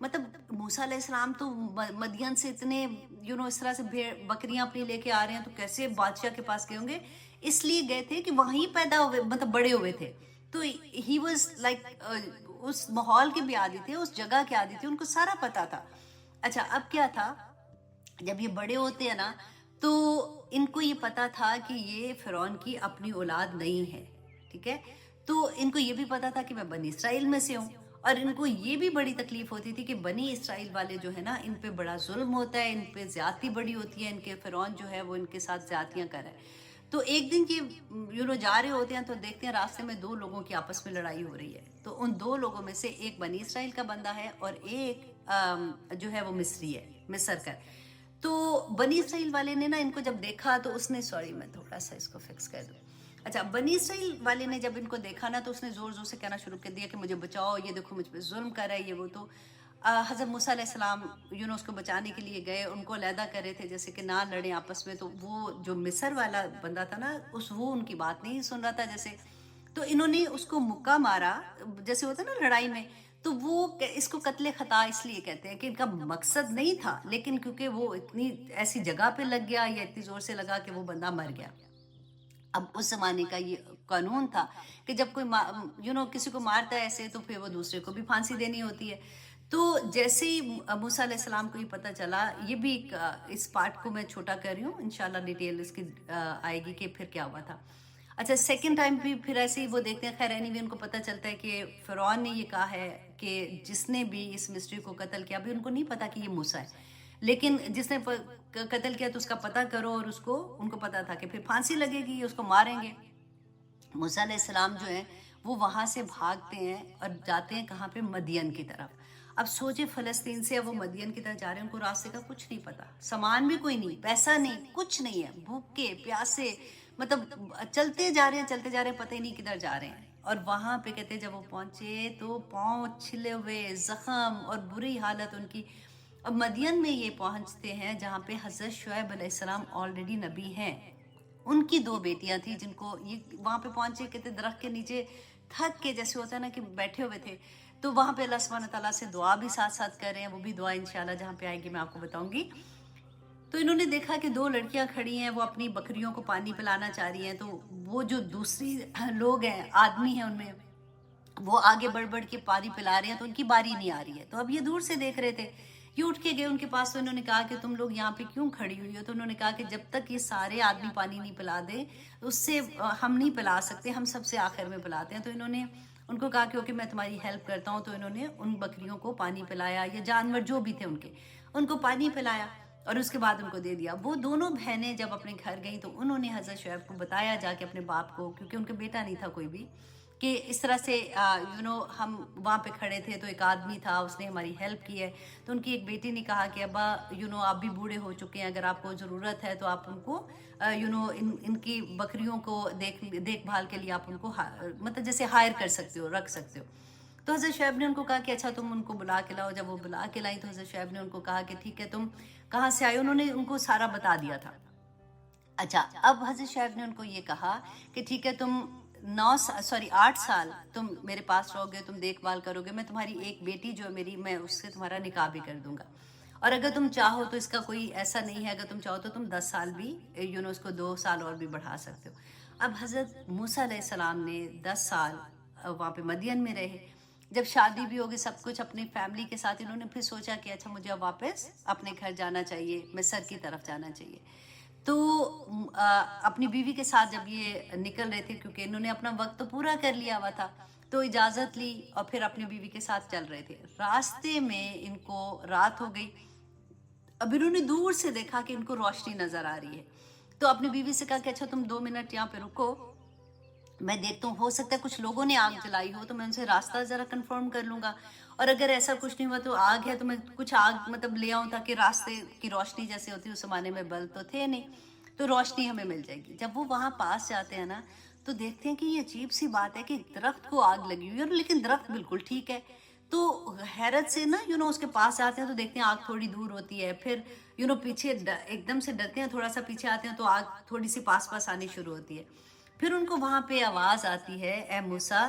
مطلب موسیٰ علیہ السلام تو مدین سے اتنے اس طرح سے بکریاں اپنی لے کے آ رہے ہیں، تو کیسے بادشاہ کے پاس گئے ہوں گے؟ اس لیے گئے تھے کہ وہیں پیدا ہوئے، مطلب بڑے ہوئے تھے، تو ہی واز لائک اس ماحول کے بھی عادی تھے، اس جگہ کے عادی تھے، ان کو سارا پتا تھا۔ اچھا اب کیا تھا، جب یہ بڑے ہوتے ہیں نا تو ان کو یہ پتا تھا کہ یہ فرعون کی اپنی اولاد نہیں ہے، ٹھیک ہے، تو ان کو یہ بھی پتا تھا کہ میں بنی اسرائیل میں سے ہوں، اور ان کو یہ بھی بڑی تکلیف ہوتی تھی کہ بنی اسرائیل والے جو ہے نا ان پہ بڑا ظلم ہوتا ہے، ان پہ زیادتی بڑی ہوتی ہے، ان کے فرعون جو ہے وہ ان کے ساتھ زیادتیاں کر رہا ہے۔ تو ایک دن یہ جا رہے ہوتے ہیں تو دیکھتے ہیں راستے میں دو لوگوں کی آپس میں لڑائی ہو رہی ہے، تو ان دو لوگوں میں سے ایک بنی اسرائیل کا بندہ ہے اور ایک جو ہے وہ مصری ہے، مصر کا۔ تو بنی اسرائیل والے نے نا ان کو جب دیکھا تو اس نے، سوری میں تھوڑا سا اس کو فکس کر دوں، اچھا بنی اسرائیل والے نے جب ان کو دیکھا نا تو اس نے زور زور سے کہنا شروع کر دیا کہ مجھے بچاؤ، یہ دیکھو مجھ پہ ظلم کر رہا ہے، یہ وہ۔ تو حضرت موسیٰ علیہ السلام اس کو بچانے کے لیے گئے، ان کو علیحدہ کر رہے تھے جیسے کہ نہ لڑیں آپس میں، تو وہ جو مصر والا بندہ تھا نا وہ ان کی بات نہیں سن رہا تھا جیسے، تو انہوں نے اس کو مکہ مارا جیسے ہوتا ہے نا لڑائی میں، تو وہ اس کو قتل خطا اس لیے کہتے ہیں کہ ان کا مقصد نہیں تھا، لیکن کیونکہ وہ اتنی ایسی جگہ پہ لگ گیا یا اتنی زور سے لگا کہ وہ بندہ مر گیا۔ اب اس زمانے کا یہ قانون تھا کہ جب کوئی کسی کو مارتا ہے ایسے تو پھر وہ دوسرے کو بھی پھانسی دینی ہوتی ہے۔ تو جیسے ہی موسیٰ علیہ السلام کو یہ پتہ چلا، یہ بھی اس پارٹ کو میں چھوٹا کر رہی ہوں، انشاءاللہ ڈیٹیل اس کی آئے گی کہ پھر کیا ہوا تھا۔ اچھا سیکنڈ ٹائم بھی پھر ایسے ہی وہ دیکھتے ہیں، خیر اینی وے ان کو پتہ چلتا ہے کہ فرعون نے یہ کہا ہے کہ جس نے بھی اس مصری کو قتل کیا، ابھی ان کو نہیں پتا کہ یہ موسیٰ ہے، لیکن جس نے قتل کیا تو اس کا پتہ کرو، اور اس کو ان کو پتا تھا کہ پھر پھانسی لگے گی، اس کو ماریں گے۔ موسیٰ علیہ السلام جو ہیں وہ وہاں سے بھاگتے ہیں اور جاتے ہیں کہاں پہ؟ مدین کی طرف۔ اب سوچے فلسطین سے وہ مدین کی طرف جا رہے ہیں، ان کو راستے کا کچھ نہیں پتا، سامان بھی کوئی نہیں، پیسہ نہیں، کچھ نہیں ہے، بھوکے پیاسے، مطلب چلتے جا رہے ہیں پتہ ہی نہیں کدھر جا رہے ہیں۔ اور وہاں پہ کہتے ہیں جب وہ پہنچے تو پاؤں چھلے ہوئے، زخم اور بری حالت ان کی۔ اب مدین میں یہ پہنچتے ہیں جہاں پہ حضرت شعیب علیہ السلام آلریڈی نبی ہیں، ان کی دو بیٹیاں تھیں جن کو یہ وہاں پہ پہنچے، کہتے درخت کے نیچے تھک کے جیسے ہوتا ہے نا کہ بیٹھے ہوئے تھے، تو وہاں پہ اللہ سبحانہ تعالیٰ سے دعا بھی ساتھ ساتھ کر رہے ہیں، وہ بھی دعا انشاءاللہ جہاں پہ آئے گی میں آپ کو بتاؤں گی۔ تو انہوں نے دیکھا کہ دو لڑکیاں کھڑی ہیں، وہ اپنی بکریوں کو پانی پلانا چاہ رہی ہیں، تو وہ جو دوسری لوگ ہیں، آدمی ہیں ان میں، وہ آگے بڑھ بڑھ کے پانی پلا رہے ہیں، تو ان کی باری نہیں آ رہی ہے، تو اب یہ دور سے دیکھ رہے تھے، یہ اٹھ کے گئے ان کے پاس، تو انہوں نے کہا کہ تم لوگ یہاں پہ کیوں کھڑی ہوئی ہو؟ تو انہوں نے کہا کہ جب تک یہ سارے آدمی پانی نہیں پلا دے اس سے ہم نہیں پلا سکتے، ہم سب سے آخر میں پلاتے ہیں۔ تو انہوں نے ان کو کہا کہ اوکے میں تمہاری ہیلپ کرتا ہوں، تو انہوں نے ان بکریوں کو پانی پلایا، یا جانور جو بھی تھے ان کو پانی پلایا، اور اس کے بعد ان کو دے دیا۔ وہ دونوں بہنیں جب اپنے گھر گئیں تو انہوں نے حضرت شعیب کو بتایا جا کے اپنے باپ کو، کیونکہ ان کے بیٹا نہیں تھا کوئی بھی، کہ اس طرح سے ہم وہاں پہ کھڑے تھے تو ایک آدمی تھا، اس نے ہماری ہیلپ کی ہے۔ تو ان کی ایک بیٹی نے کہا کہ ابا آپ بھی بوڑھے ہو چکے ہیں، اگر آپ کو ضرورت ہے تو آپ ان کو ان کی بکریوں کو دیکھ بھال کے لیے آپ ان کو مطلب جیسے ہائر کر سکتے ہو، رکھ سکتے ہو۔ تو حضرت شعیب نے ان کو کہا کہ اچھا تم ان کو بلا کے لاؤ۔ جب وہ بلا کے لائیں تو حضرت شعیب نے ان کو کہا کہ ٹھیک ہے تم کہاں سے آئے، انہوں نے ان کو سارا بتا دیا تھا۔ اچھا اب حضرت شعیب نے ان کو یہ کہا کہ ٹھیک ہے تم 8 سال تم میرے پاس رہو گے، تم دیکھ بھال کرو گے، میں تمہاری ایک بیٹی جو ہے میری، میں اس سے تمہارا نکاح بھی کر دوں گا، اور اگر تم چاہو تو اس کا کوئی ایسا نہیں ہے، اگر تم چاہو تو تم 10 سال بھی اس کو 2 سال اور بھی بڑھا سکتے ہو۔ اب حضرت موسیٰ علیہ السلام نے 10 سال وہاں پہ مدین میں رہے، جب شادی بھی ہوگی سب کچھ اپنی فیملی کے ساتھ، انہوں نے پھر سوچا کہ اچھا مجھے اب واپس اپنے گھر جانا چاہیے، مصر کی طرف جانا چاہیے۔ تو اپنی بیوی کے ساتھ جب یہ نکل رہے تھے، کیونکہ انہوں نے اپنا وقت تو پورا کر لیا ہوا تھا، تو اجازت لی اور پھر اپنی بیوی کے ساتھ چل رہے تھے۔ راستے میں ان کو رات ہو گئی، اب انہوں نے دور سے دیکھا کہ ان کو روشنی نظر آ رہی ہے، تو اپنی بیوی سے کہا کہ اچھا تم 2 منٹ یہاں پہ رکو، میں دیکھتا ہوں، ہو سکتا ہے کچھ لوگوں نے آگ جلائی ہو تو میں ان سے راستہ ذرا کنفرم کر لوں گا، اور اگر ایسا کچھ نہیں ہوا تو آگ ہے تو میں کچھ آگ مطلب لے آؤں تاکہ راستے کی روشنی جیسے ہوتی ہے، اس زمانے میں بلب تو تھے نہیں، تو روشنی ہمیں مل جائے گی۔ جب وہ وہاں پاس جاتے ہیں نا تو دیکھتے ہیں کہ یہ عجیب سی بات ہے کہ درخت کو آگ لگی ہوئی ہے، لیکن درخت بالکل ٹھیک ہے۔ تو حیرت سے نا اس کے پاس آتے ہیں تو دیکھتے ہیں آگ تھوڑی دور ہوتی ہے، پھر پیچھے ایک دم سے ڈرتے ہیں، تھوڑا سا پیچھے آتے ہیں تو آگ تھوڑی سی پاس آنی شروع ہوتی ہے۔ پھر ان کو وہاں پہ آواز آتی ہے، اے موسیٰ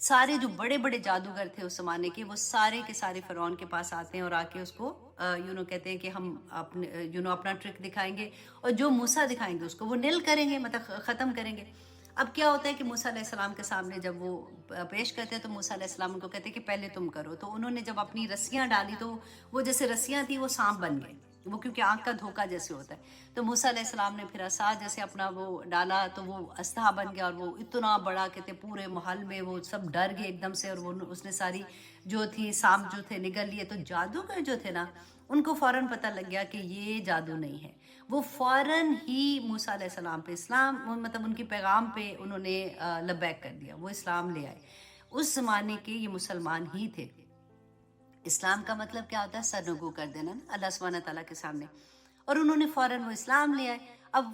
سارے جو بڑے بڑے جادوگر تھے اس زمانے کے، وہ سارے کے سارے فرعون کے پاس آتے ہیں اور آ کے اس کو کہتے ہیں کہ ہم اپنے اپنا ٹرک دکھائیں گے، اور جو موسیٰ دکھائیں گے اس کو وہ نیل کریں گے، مطلب ختم کریں گے۔ اب کیا ہوتا ہے کہ موسیٰ علیہ السلام کے سامنے جب وہ پیش کرتے ہیں تو موسیٰ علیہ السلام ان کو کہتے ہیں کہ پہلے تم کرو، تو انہوں نے جب اپنی رسیاں ڈالی تو وہ جیسے رسیاں تھیں وہ سانپ بن گئے، وہ کیونکہ آنکھ کا دھوکہ جیسے ہوتا ہے۔ تو موسیٰ علیہ السلام نے پھر عصا جیسے اپنا وہ ڈالا تو وہ استھا بن گیا، اور وہ اتنا بڑا کہتے پورے محل میں وہ سب ڈر گئے ایک دم سے، اور وہ اس نے ساری جو تھی سانپ جو تھے نگل لیے۔ تو جادوگر جو تھے نا ان کو فوراً پتہ لگ گیا کہ یہ جادو نہیں ہے، وہ فوراً ہی موسیٰ علیہ السلام پہ اسلام مطلب ان کی پیغام پہ انہوں نے لبیک کر دیا، وہ اسلام لے آئے۔ اس زمانے کے یہ مسلمان ہی تھے۔ اسلام کا مطلب کیا ہوتا ہے؟ سرنگو کر دینا نا اللہ سبحانہ تعالیٰ کے سامنے، اور انہوں نے فوراً وہ اسلام لے آئے۔ اب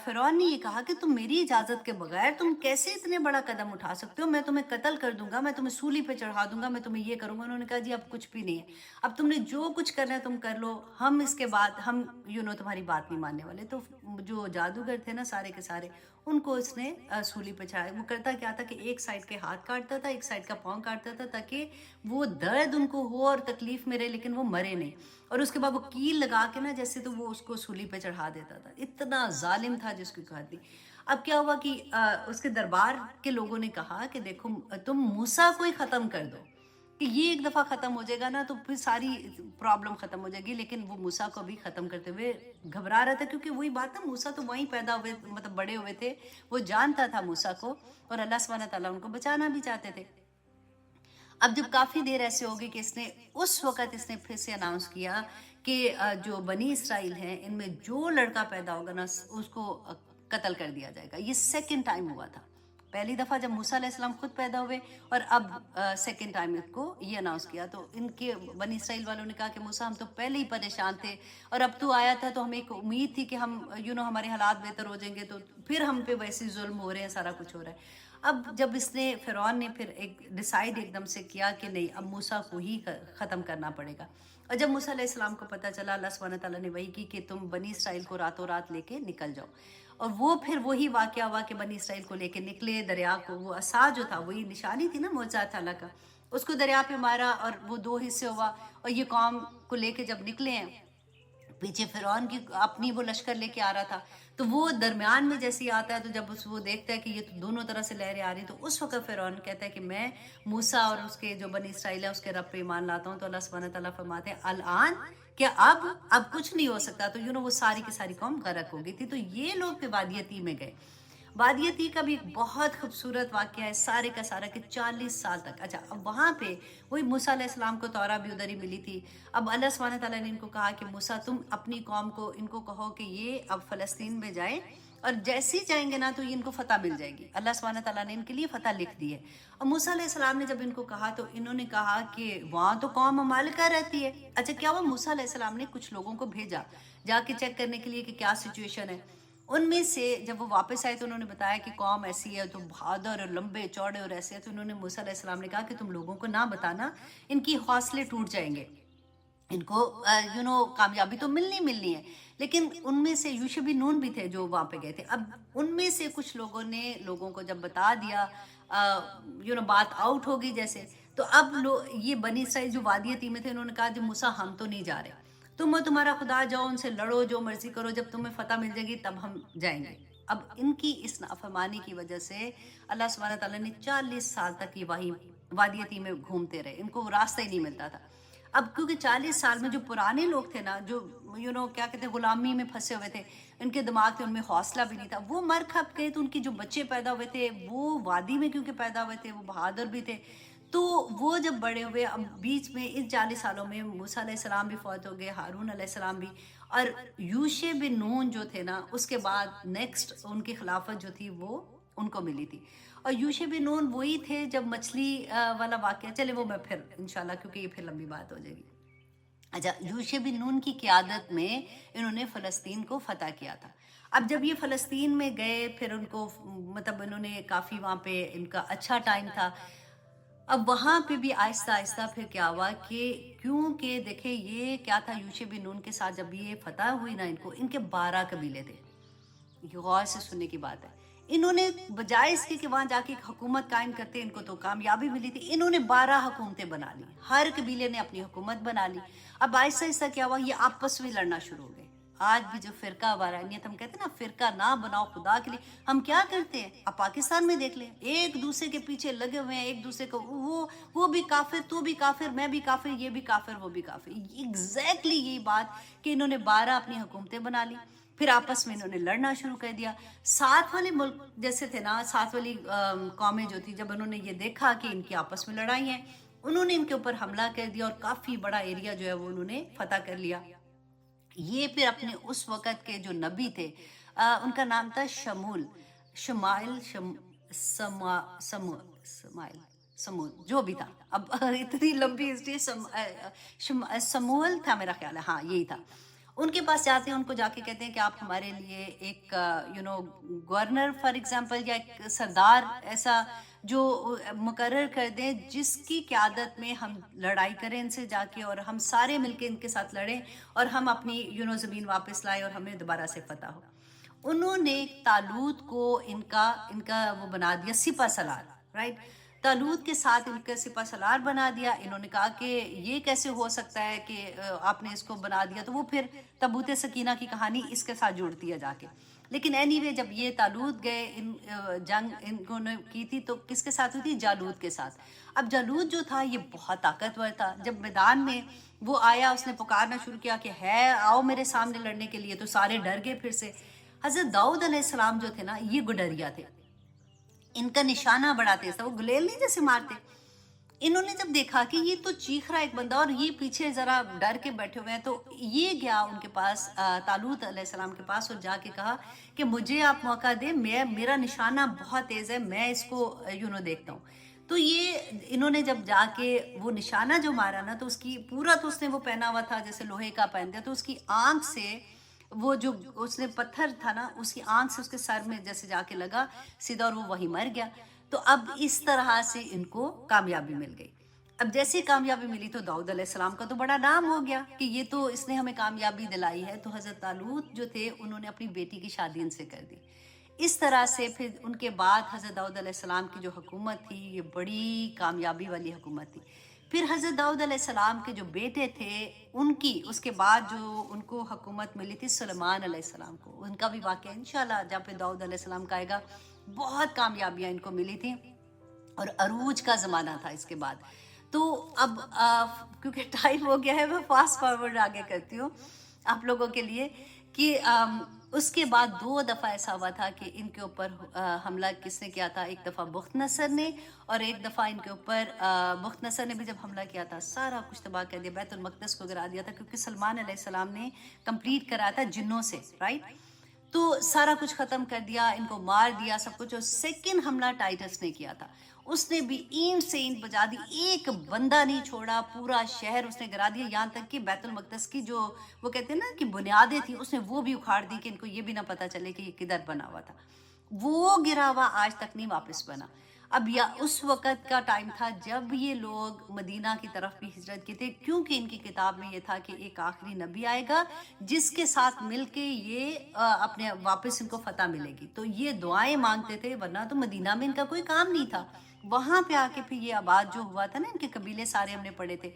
فرعون نے یہ کہا کہ تم میری اجازت کے بغیر تم کیسے اتنے بڑا قدم اٹھا سکتے ہو؟ میں تمہیں قتل کر دوں گا، میں تمہیں سولی پہ چڑھا دوں گا، میں تمہیں یہ کروں گا۔ انہوں نے کہا جی اب کچھ بھی نہیں ہے، اب تم نے جو کچھ کرنا ہے تم کر لو، ہم اس کے بعد ہم تمہاری بات نہیں ماننے والے۔ تو جو جادوگر تھے نا سارے کے سارے، ان کو اس نے سولی پہ چڑھایا۔ وہ کرتا کیا تھا کہ ایک سائڈ کے ہاتھ کاٹتا تھا، ایک سائڈ کا پاؤں کاٹتا تھا، تاکہ وہ درد ان کو ہو اور تکلیف میں رہے لیکن وہ مرے نہیں، اور اس کے بعد وہ کیل لگا کے نا جیسے تو وہ اس کو سولی پہ چڑھا دیتا تھا۔ اتنا ظالم تھا جس کی کہتی۔ اب کیا ہوا کہ اس کے دربار کے لوگوں نے کہا کہ دیکھو تم موسیٰ کو ہی ختم کر دو، کہ یہ ایک دفعہ ختم ہو جائے گا نا تو پھر ساری پرابلم ختم ہو جائے گی۔ لیکن وہ موسیٰ کو بھی ختم کرتے ہوئے گھبرا رہا تھا، کیونکہ وہی بات ہے، موسیٰ تو وہیں پیدا ہوئے مطلب بڑے ہوئے تھے، وہ جانتا تھا موسیٰ کو، اور اللہ سبحانہ تعالیٰ ان کو بچانا بھی چاہتے تھے۔ اب جب کافی دیر ایسے ہوگی کہ اس وقت اس نے پھر سے اناؤنس کیا کہ جو بنی اسرائیل ہیں ان میں جو لڑکا پیدا ہوگا نا اس کو قتل کر دیا جائے گا۔ یہ سیکنڈ ٹائم ہوا تھا، پہلی دفعہ جب موسیٰ علیہ السلام خود پیدا ہوئے، اور اب سیکنڈ ٹائم اس کو یہ اناؤنس کیا۔ تو ان کے بنی اسرائیل والوں نے کہا کہ موسیٰ ہم تو پہلے ہی پریشان تھے، اور اب تو آیا تھا تو ہمیں ایک امید تھی کہ ہم ہمارے حالات بہتر ہو جائیں گے، تو پھر ہم پہ ویسے ظلم ہو رہے ہیں، سارا کچھ ہو رہا ہے۔ اب جب اس نے فرعون نے پھر ایک دم سے کیا کہ نہیں اب موسیٰ کو ہی ختم کرنا پڑے گا، اور جب موسیٰ علیہ السلام کو پتہ چلا، اللہ سبحانہ تعالیٰ نے وحی کی کہ تم بنی اسرائیل کو راتوں رات لے کے نکل جاؤ، اور وہ پھر وہی واقعہ ہوا کہ بنی اسرائیل کو لے کے نکلے دریا کو، وہ عصا جو تھا وہی نشانی تھی نا معجزات اللہ کا، اس کو دریا پہ مارا اور وہ دو حصے ہوا، اور یہ قوم کو لے کے جب نکلے ہیں، پیچھے فرعون کی اپنی وہ لشکر لے کے آ رہا تھا، تو وہ درمیان میں جیسے ہی آتا ہے تو جب وہ دیکھتا ہے کہ یہ تو دونوں طرح سے لہریں آ رہی ہیں، تو اس وقت فرعون کہتا ہے کہ میں موسیٰ اور اس کے جو بنی اسرائیل ہے اس کے رب پہ ایمان لاتا ہوں۔ تو اللہ سبحانہ تعالیٰ فرماتے ہیں الان کہ اب کچھ نہیں ہو سکتا۔ تو وہ ساری کی ساری قوم غرق ہو گئی تھی۔ تو یہ لوگ پھر وادی عتیق میں گئے۔ وادی عتیق کا بھی ایک بہت خوبصورت واقعہ ہے سارے کا سارا کہ 40 سال تک، اچھا اب وہاں پہ وہی موسیٰ علیہ السلام کو تورا بھی ادھر ہی ملی تھی۔ اب اللہ سبحانہ تعالیٰ نے ان کو کہا کہ موسیٰ تم اپنی قوم کو ان کو کہو کہ یہ اب فلسطین میں جائیں، اور جیسے ہی جائیں گے نا تو یہ ان کو فتح مل جائے گی، اللہ سبحانہ تعالیٰ نے ان کے لیے فتح لکھ دی ہے۔ اور موسیٰ علیہ السلام نے جب ان کو کہا تو انہوں نے کہا کہ وہاں تو قوم ممالکہ رہتی ہے۔ اچھا کیا ہوا، موسیٰ علیہ السلام نے کچھ لوگوں کو بھیجا جا کے چیک کرنے کے لیے کہ کیا سچویشن ہے۔ ان میں سے جب وہ واپس آئے تو انہوں نے بتایا کہ قوم ایسی ہے، تو بہادر اور لمبے چوڑے اور ایسے ہیں۔ تو انہوں نے موسیٰ علیہ السلام نے کہا کہ تم لوگوں کو نہ بتانا، ان کی حوصلے ٹوٹ جائیں گے، ان کو کامیابی تو ملنی ہے۔ لیکن ان میں سے یوشع بن نون بھی تھے جو وہاں پہ گئے تھے۔ اب ان میں سے کچھ لوگوں نے لوگوں کو جب بتا دیا، بات آؤٹ ہوگی جیسے، تو اب یہ بنی اسرائیل جو وادی عتیق میں تھے انہوں نے کہا کہ موسیٰ ہم تو نہیں جا رہے، تم اور تمہارا خدا جاؤ، ان سے لڑو، جو مرضی کرو، جب تمہیں فتح مل جائے گی تب ہم جائیں گے۔ اب ان کی اس نافرمانی کی وجہ سے اللہ سبحانہ تعالیٰ نے 40 سال تک یہ وادی عتیق میں گھومتے رہے، ان کو راستہ ہی نہیں ملتا تھا۔ اب کیونکہ 40 سال میں جو پرانے لوگ تھے نا، جو کیا کہتے ہیں غلامی میں پھنسے ہوئے تھے، ان کے دماغ تھے، ان میں حوصلہ بھی نہیں تھا، وہ مر کھپ گئے۔ تو ان کی جو بچے پیدا ہوئے تھے وہ وادی میں کیونکہ پیدا ہوئے تھے، وہ بہادر بھی تھے، تو وہ جب بڑے ہوئے، اب بیچ میں ان 40 سالوں میں موسیٰ علیہ السلام بھی فوت ہو گئے، ہارون علیہ السلام بھی، اور یوشع بن نون جو تھے نا اس کے بعد نیکسٹ ان کی خلافت جو تھی وہ ان کو ملی تھی۔ اور یوشع بن نون وہی تھے جب مچھلی والا واقعہ، چلے وہ میں پھر انشاءاللہ، کیونکہ یہ پھر لمبی بات ہو جائے گی۔ اچھا، یوشع بن نون کی قیادت میں انہوں نے فلسطین کو فتح کیا تھا۔ اب جب یہ فلسطین میں گئے، پھر ان کو مطلب انہوں نے کافی وہاں پہ ان کا اچھا ٹائم تھا۔ اب وہاں پہ بھی آہستہ آہستہ پھر کیا ہوا کہ کیونکہ دیکھیں یہ کیا تھا، یوشع بن نون کے ساتھ جب یہ فتح ہوئی نا، ان کے 12 قبیلے تھے۔ یہ غور سے سننے کی بات ہے، انہوں نے بجائے اس کے کہ وہاں جا کے ایک حکومت قائم کرتے، ان کو تو کامیابی ملی تھی، انہوں نے 12 حکومتیں بنا لی، ہر قبیلے نے اپنی حکومت بنا لی۔ اب آہستہ آہستہ کیا ہوا، یہ آپس میں لڑنا شروع ہو گئے۔ آج بھی جو فرقہ وارانیت ہم کہتے ہیں نا، فرقہ نہ بناؤ خدا کے لیے، ہم کیا کرتے ہیں؟ آپ پاکستان میں دیکھ لیں، ایک دوسرے کے پیچھے لگے ہوئے ہیں، ایک دوسرے کو وہ بھی کافر، تو بھی کافر، میں بھی کافر، یہ بھی کافر، وہ بھی کافر۔ ایگزیکٹلی یہی بات کہ انہوں نے 12 اپنی حکومتیں بنا لی، پھر آپس میں انہوں نے لڑنا شروع کر دیا۔ ساتھ والے ملک جیسے تھے نا، ساتھ والی قومیں جو تھی، جب انہوں نے یہ دیکھا کہ ان کی آپس میں لڑائی ہیں، انہوں نے ان کے اوپر حملہ کر دیا اور کافی بڑا ایریا جو ہے وہ انہوں نے فتح کر لیا۔ یہ پھر اپنے اس وقت کے جو نبی تھے، ان کا نام تھا شمول، شمائل، سمائل، سمول، جو بھی تھا، اب اتنی لمبی ہسٹری، سمول تھا میرا خیال ہے، ہاں یہی تھا۔ ان کے پاس جاتے ہیں، ان کو جا کے کہتے ہیں کہ آپ ہمارے لیے ایک گورنر فار ایگزامپل، یا ایک سردار ایسا جو مقرر کر دیں جس کی قیادت میں ہم لڑائی کریں ان سے جا کے، اور ہم سارے مل کے ان کے ساتھ لڑیں اور ہم اپنی زمین واپس لائیں اور ہمیں دوبارہ سے فتح ہو۔ انہوں نے طالوت کو ان کا وہ بنا دیا سپہ سالار، رائٹ؟ طالوت کے ساتھ ان کا سپہ سالار بنا دیا۔ انہوں نے کہا کہ یہ کیسے ہو سکتا ہے کہ آپ نے اس کو بنا دیا، تو وہ پھر تابوت سکینہ کی کہانی اس کے ساتھ جوڑ دیا جا کے۔ لیکن اینی وے، جب یہ طالوت گئے، جنگ انہوں نے کی تھی تو کس کے ساتھ ہوئی تھی؟ جالوت کے ساتھ۔ اب جالوت جو تھا یہ بہت طاقتور تھا، جب میدان میں وہ آیا، اس نے پکارنا شروع کیا کہ ہے آؤ میرے سامنے لڑنے کے لیے، تو سارے ڈر گئے پھر سے۔ حضرت داؤد علیہ السلام جو تھے نا، یہ گڈریا تھے، ان کا نشانہ بڑا تیز تھا، وہ گلیل نہیں جیسے مارتے۔ انہوں نے جب دیکھا کہ یہ تو چیخ رہا ایک بندہ اور یہ پیچھے ذرا ڈر کے بیٹھے ہوئے ہیں، تو یہ گیا ان کے پاس، طالوت علیہ السلام کے پاس، اور جا کے کہا کہ مجھے آپ موقع دیں، میرا نشانہ بہت تیز ہے، میں اس کو دیکھتا ہوں۔ تو یہ انہوں نے جب جا کے وہ نشانہ جو مارا نا، تو اس کی پورا، تو اس نے وہ پہنا ہوا تھا جیسے لوہے کا پہنتے، تو اس کی آنکھ سے وہ جو اس نے پتھر تھا نا، اس کی آنکھ سے اس کے سر میں جیسے جا کے لگا سیدھا، اور وہ وہی مر گیا۔ تو اب اس طرح سے ان کو کامیابی مل گئی۔ اب جیسے کامیابی ملی تو داؤد علیہ السلام کا تو بڑا نام ہو گیا کہ یہ تو اس نے ہمیں کامیابی دلائی ہے۔ تو حضرت طالوت جو تھے، انہوں نے اپنی بیٹی کی شادی ان سے کر دی۔ اس طرح سے پھر ان کے بعد حضرت داؤد علیہ السلام کی جو حکومت تھی، یہ بڑی کامیابی والی حکومت تھی۔ پھر حضرت داؤد علیہ السلام کے جو بیٹے تھے، ان کی اس کے بعد جو ان کو حکومت ملی تھی سلیمان علیہ السلام کو، ان کا بھی واقعہ انشاءاللہ جب پہ داؤد علیہ السلام کا آئے گا، بہت کامیابیاں ان کو ملی تھیں اور عروج کا زمانہ تھا اس کے بعد۔ تو اب کیونکہ ٹائم ہو گیا ہے، میں فاسٹ فارورڈ آگے کرتی ہوں آپ لوگوں کے لیے کہ اس کے بعد 2 دفعہ ایسا ہوا تھا کہ ان کے اوپر حملہ کس نے کیا تھا؟ ایک دفعہ بخت نصر نے، اور ایک دفعہ ان کے اوپر بخت نصر نے بھی جب حملہ کیا تھا، سارا کچھ تباہ کر دیا، بیت المقدس کو گرا دیا تھا، کیونکہ سلمان علیہ السلام نے کمپلیٹ کرایا تھا جنوں سے، رائٹ؟ تو سارا کچھ ختم کر دیا، ان کو مار دیا سب کچھ۔ اور سیکنڈ حملہ ٹائٹس نے کیا تھا، اس نے بھی اینٹ سے اینٹ بجا دی، ایک بندہ نہیں چھوڑا، پورا شہر اس نے گرا دیا، یہاں تک کہ بیت المقدس کی جو وہ کہتے ہیں نا کہ بنیادیں تھیں، اس نے وہ بھی اکھاڑ دی کہ ان کو یہ بھی نہ پتا چلے کہ یہ کدھر بنا ہوا تھا۔ وہ گرا ہوا آج تک نہیں واپس بنا۔ اب اس وقت کا ٹائم تھا جب یہ لوگ مدینہ کی طرف بھی ہجرت کی تھے، کیونکہ ان کی کتاب میں یہ تھا کہ ایک آخری نبی آئے گا جس کے ساتھ مل کے یہ اپنے واپس ان کو فتح ملے گی۔ تو یہ دعائیں مانگتے تھے، ورنہ تو مدینہ میں ان کا کوئی کام نہیں تھا۔ وہاں پہ آ کے پھر یہ آباد جو ہوا تھا نا، ان کے قبیلے سارے ہم نے پڑھے تھے،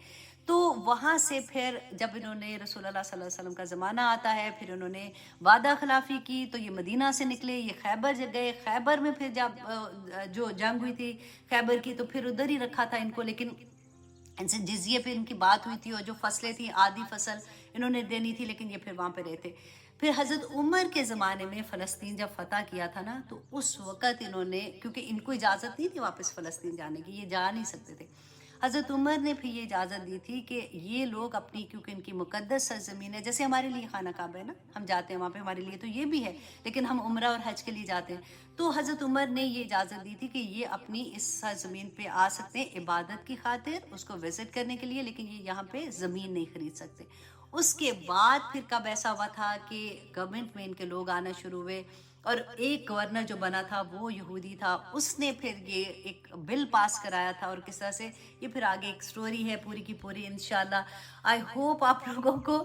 تو وہاں سے پھر جب انہوں نے رسول اللہ صلی اللہ علیہ وسلم کا زمانہ آتا ہے، پھر انہوں نے وعدہ خلافی کی، تو یہ مدینہ سے نکلے، یہ خیبر گئے۔ خیبر میں پھر جب جو جنگ ہوئی تھی خیبر کی، تو پھر ادھر ہی رکھا تھا ان کو، لیکن ان سے جزیے پہ ان کی بات ہوئی تھی، اور جو فصلیں تھیں آدھی فصل انہوں نے دینی تھی، لیکن یہ پھر وہاں پہ رہے تھے۔ پھر حضرت عمر کے زمانے میں فلسطین جب فتح کیا تھا نا، تو اس وقت انہوں نے، کیونکہ ان کو اجازت نہیں تھی واپس فلسطین جانے کی، یہ جا نہیں سکتے تھے، حضرت عمر نے پھر یہ اجازت دی تھی کہ یہ لوگ اپنی، کیونکہ ان کی مقدس سرزمین ہے، جیسے ہمارے لیے خانہ کعبہ ہے نا، ہم جاتے ہیں وہاں پہ، ہمارے لیے تو یہ بھی ہے، لیکن ہم عمرہ اور حج کے لیے جاتے ہیں۔ تو حضرت عمر نے یہ اجازت دی تھی کہ یہ اپنی اس سرزمین پہ آ سکتے ہیں عبادت کی خاطر، اس کو وزٹ کرنے کے لیے، لیکن یہ یہاں پہ زمین نہیں خرید سکتے۔ اس کے بعد پھر کب ایسا ہوا تھا کہ گورنمنٹ میں ان کے لوگ آنا شروع ہوئے، اور ایک گورنر جو بنا تھا وہ یہودی تھا، اس نے پھر یہ ایک بل پاس کرایا تھا، اور کس طرح سے یہ پھر آگے ایک سٹوری ہے پوری کی پوری، انشاءاللہ آئی ہوپ آپ لوگوں کو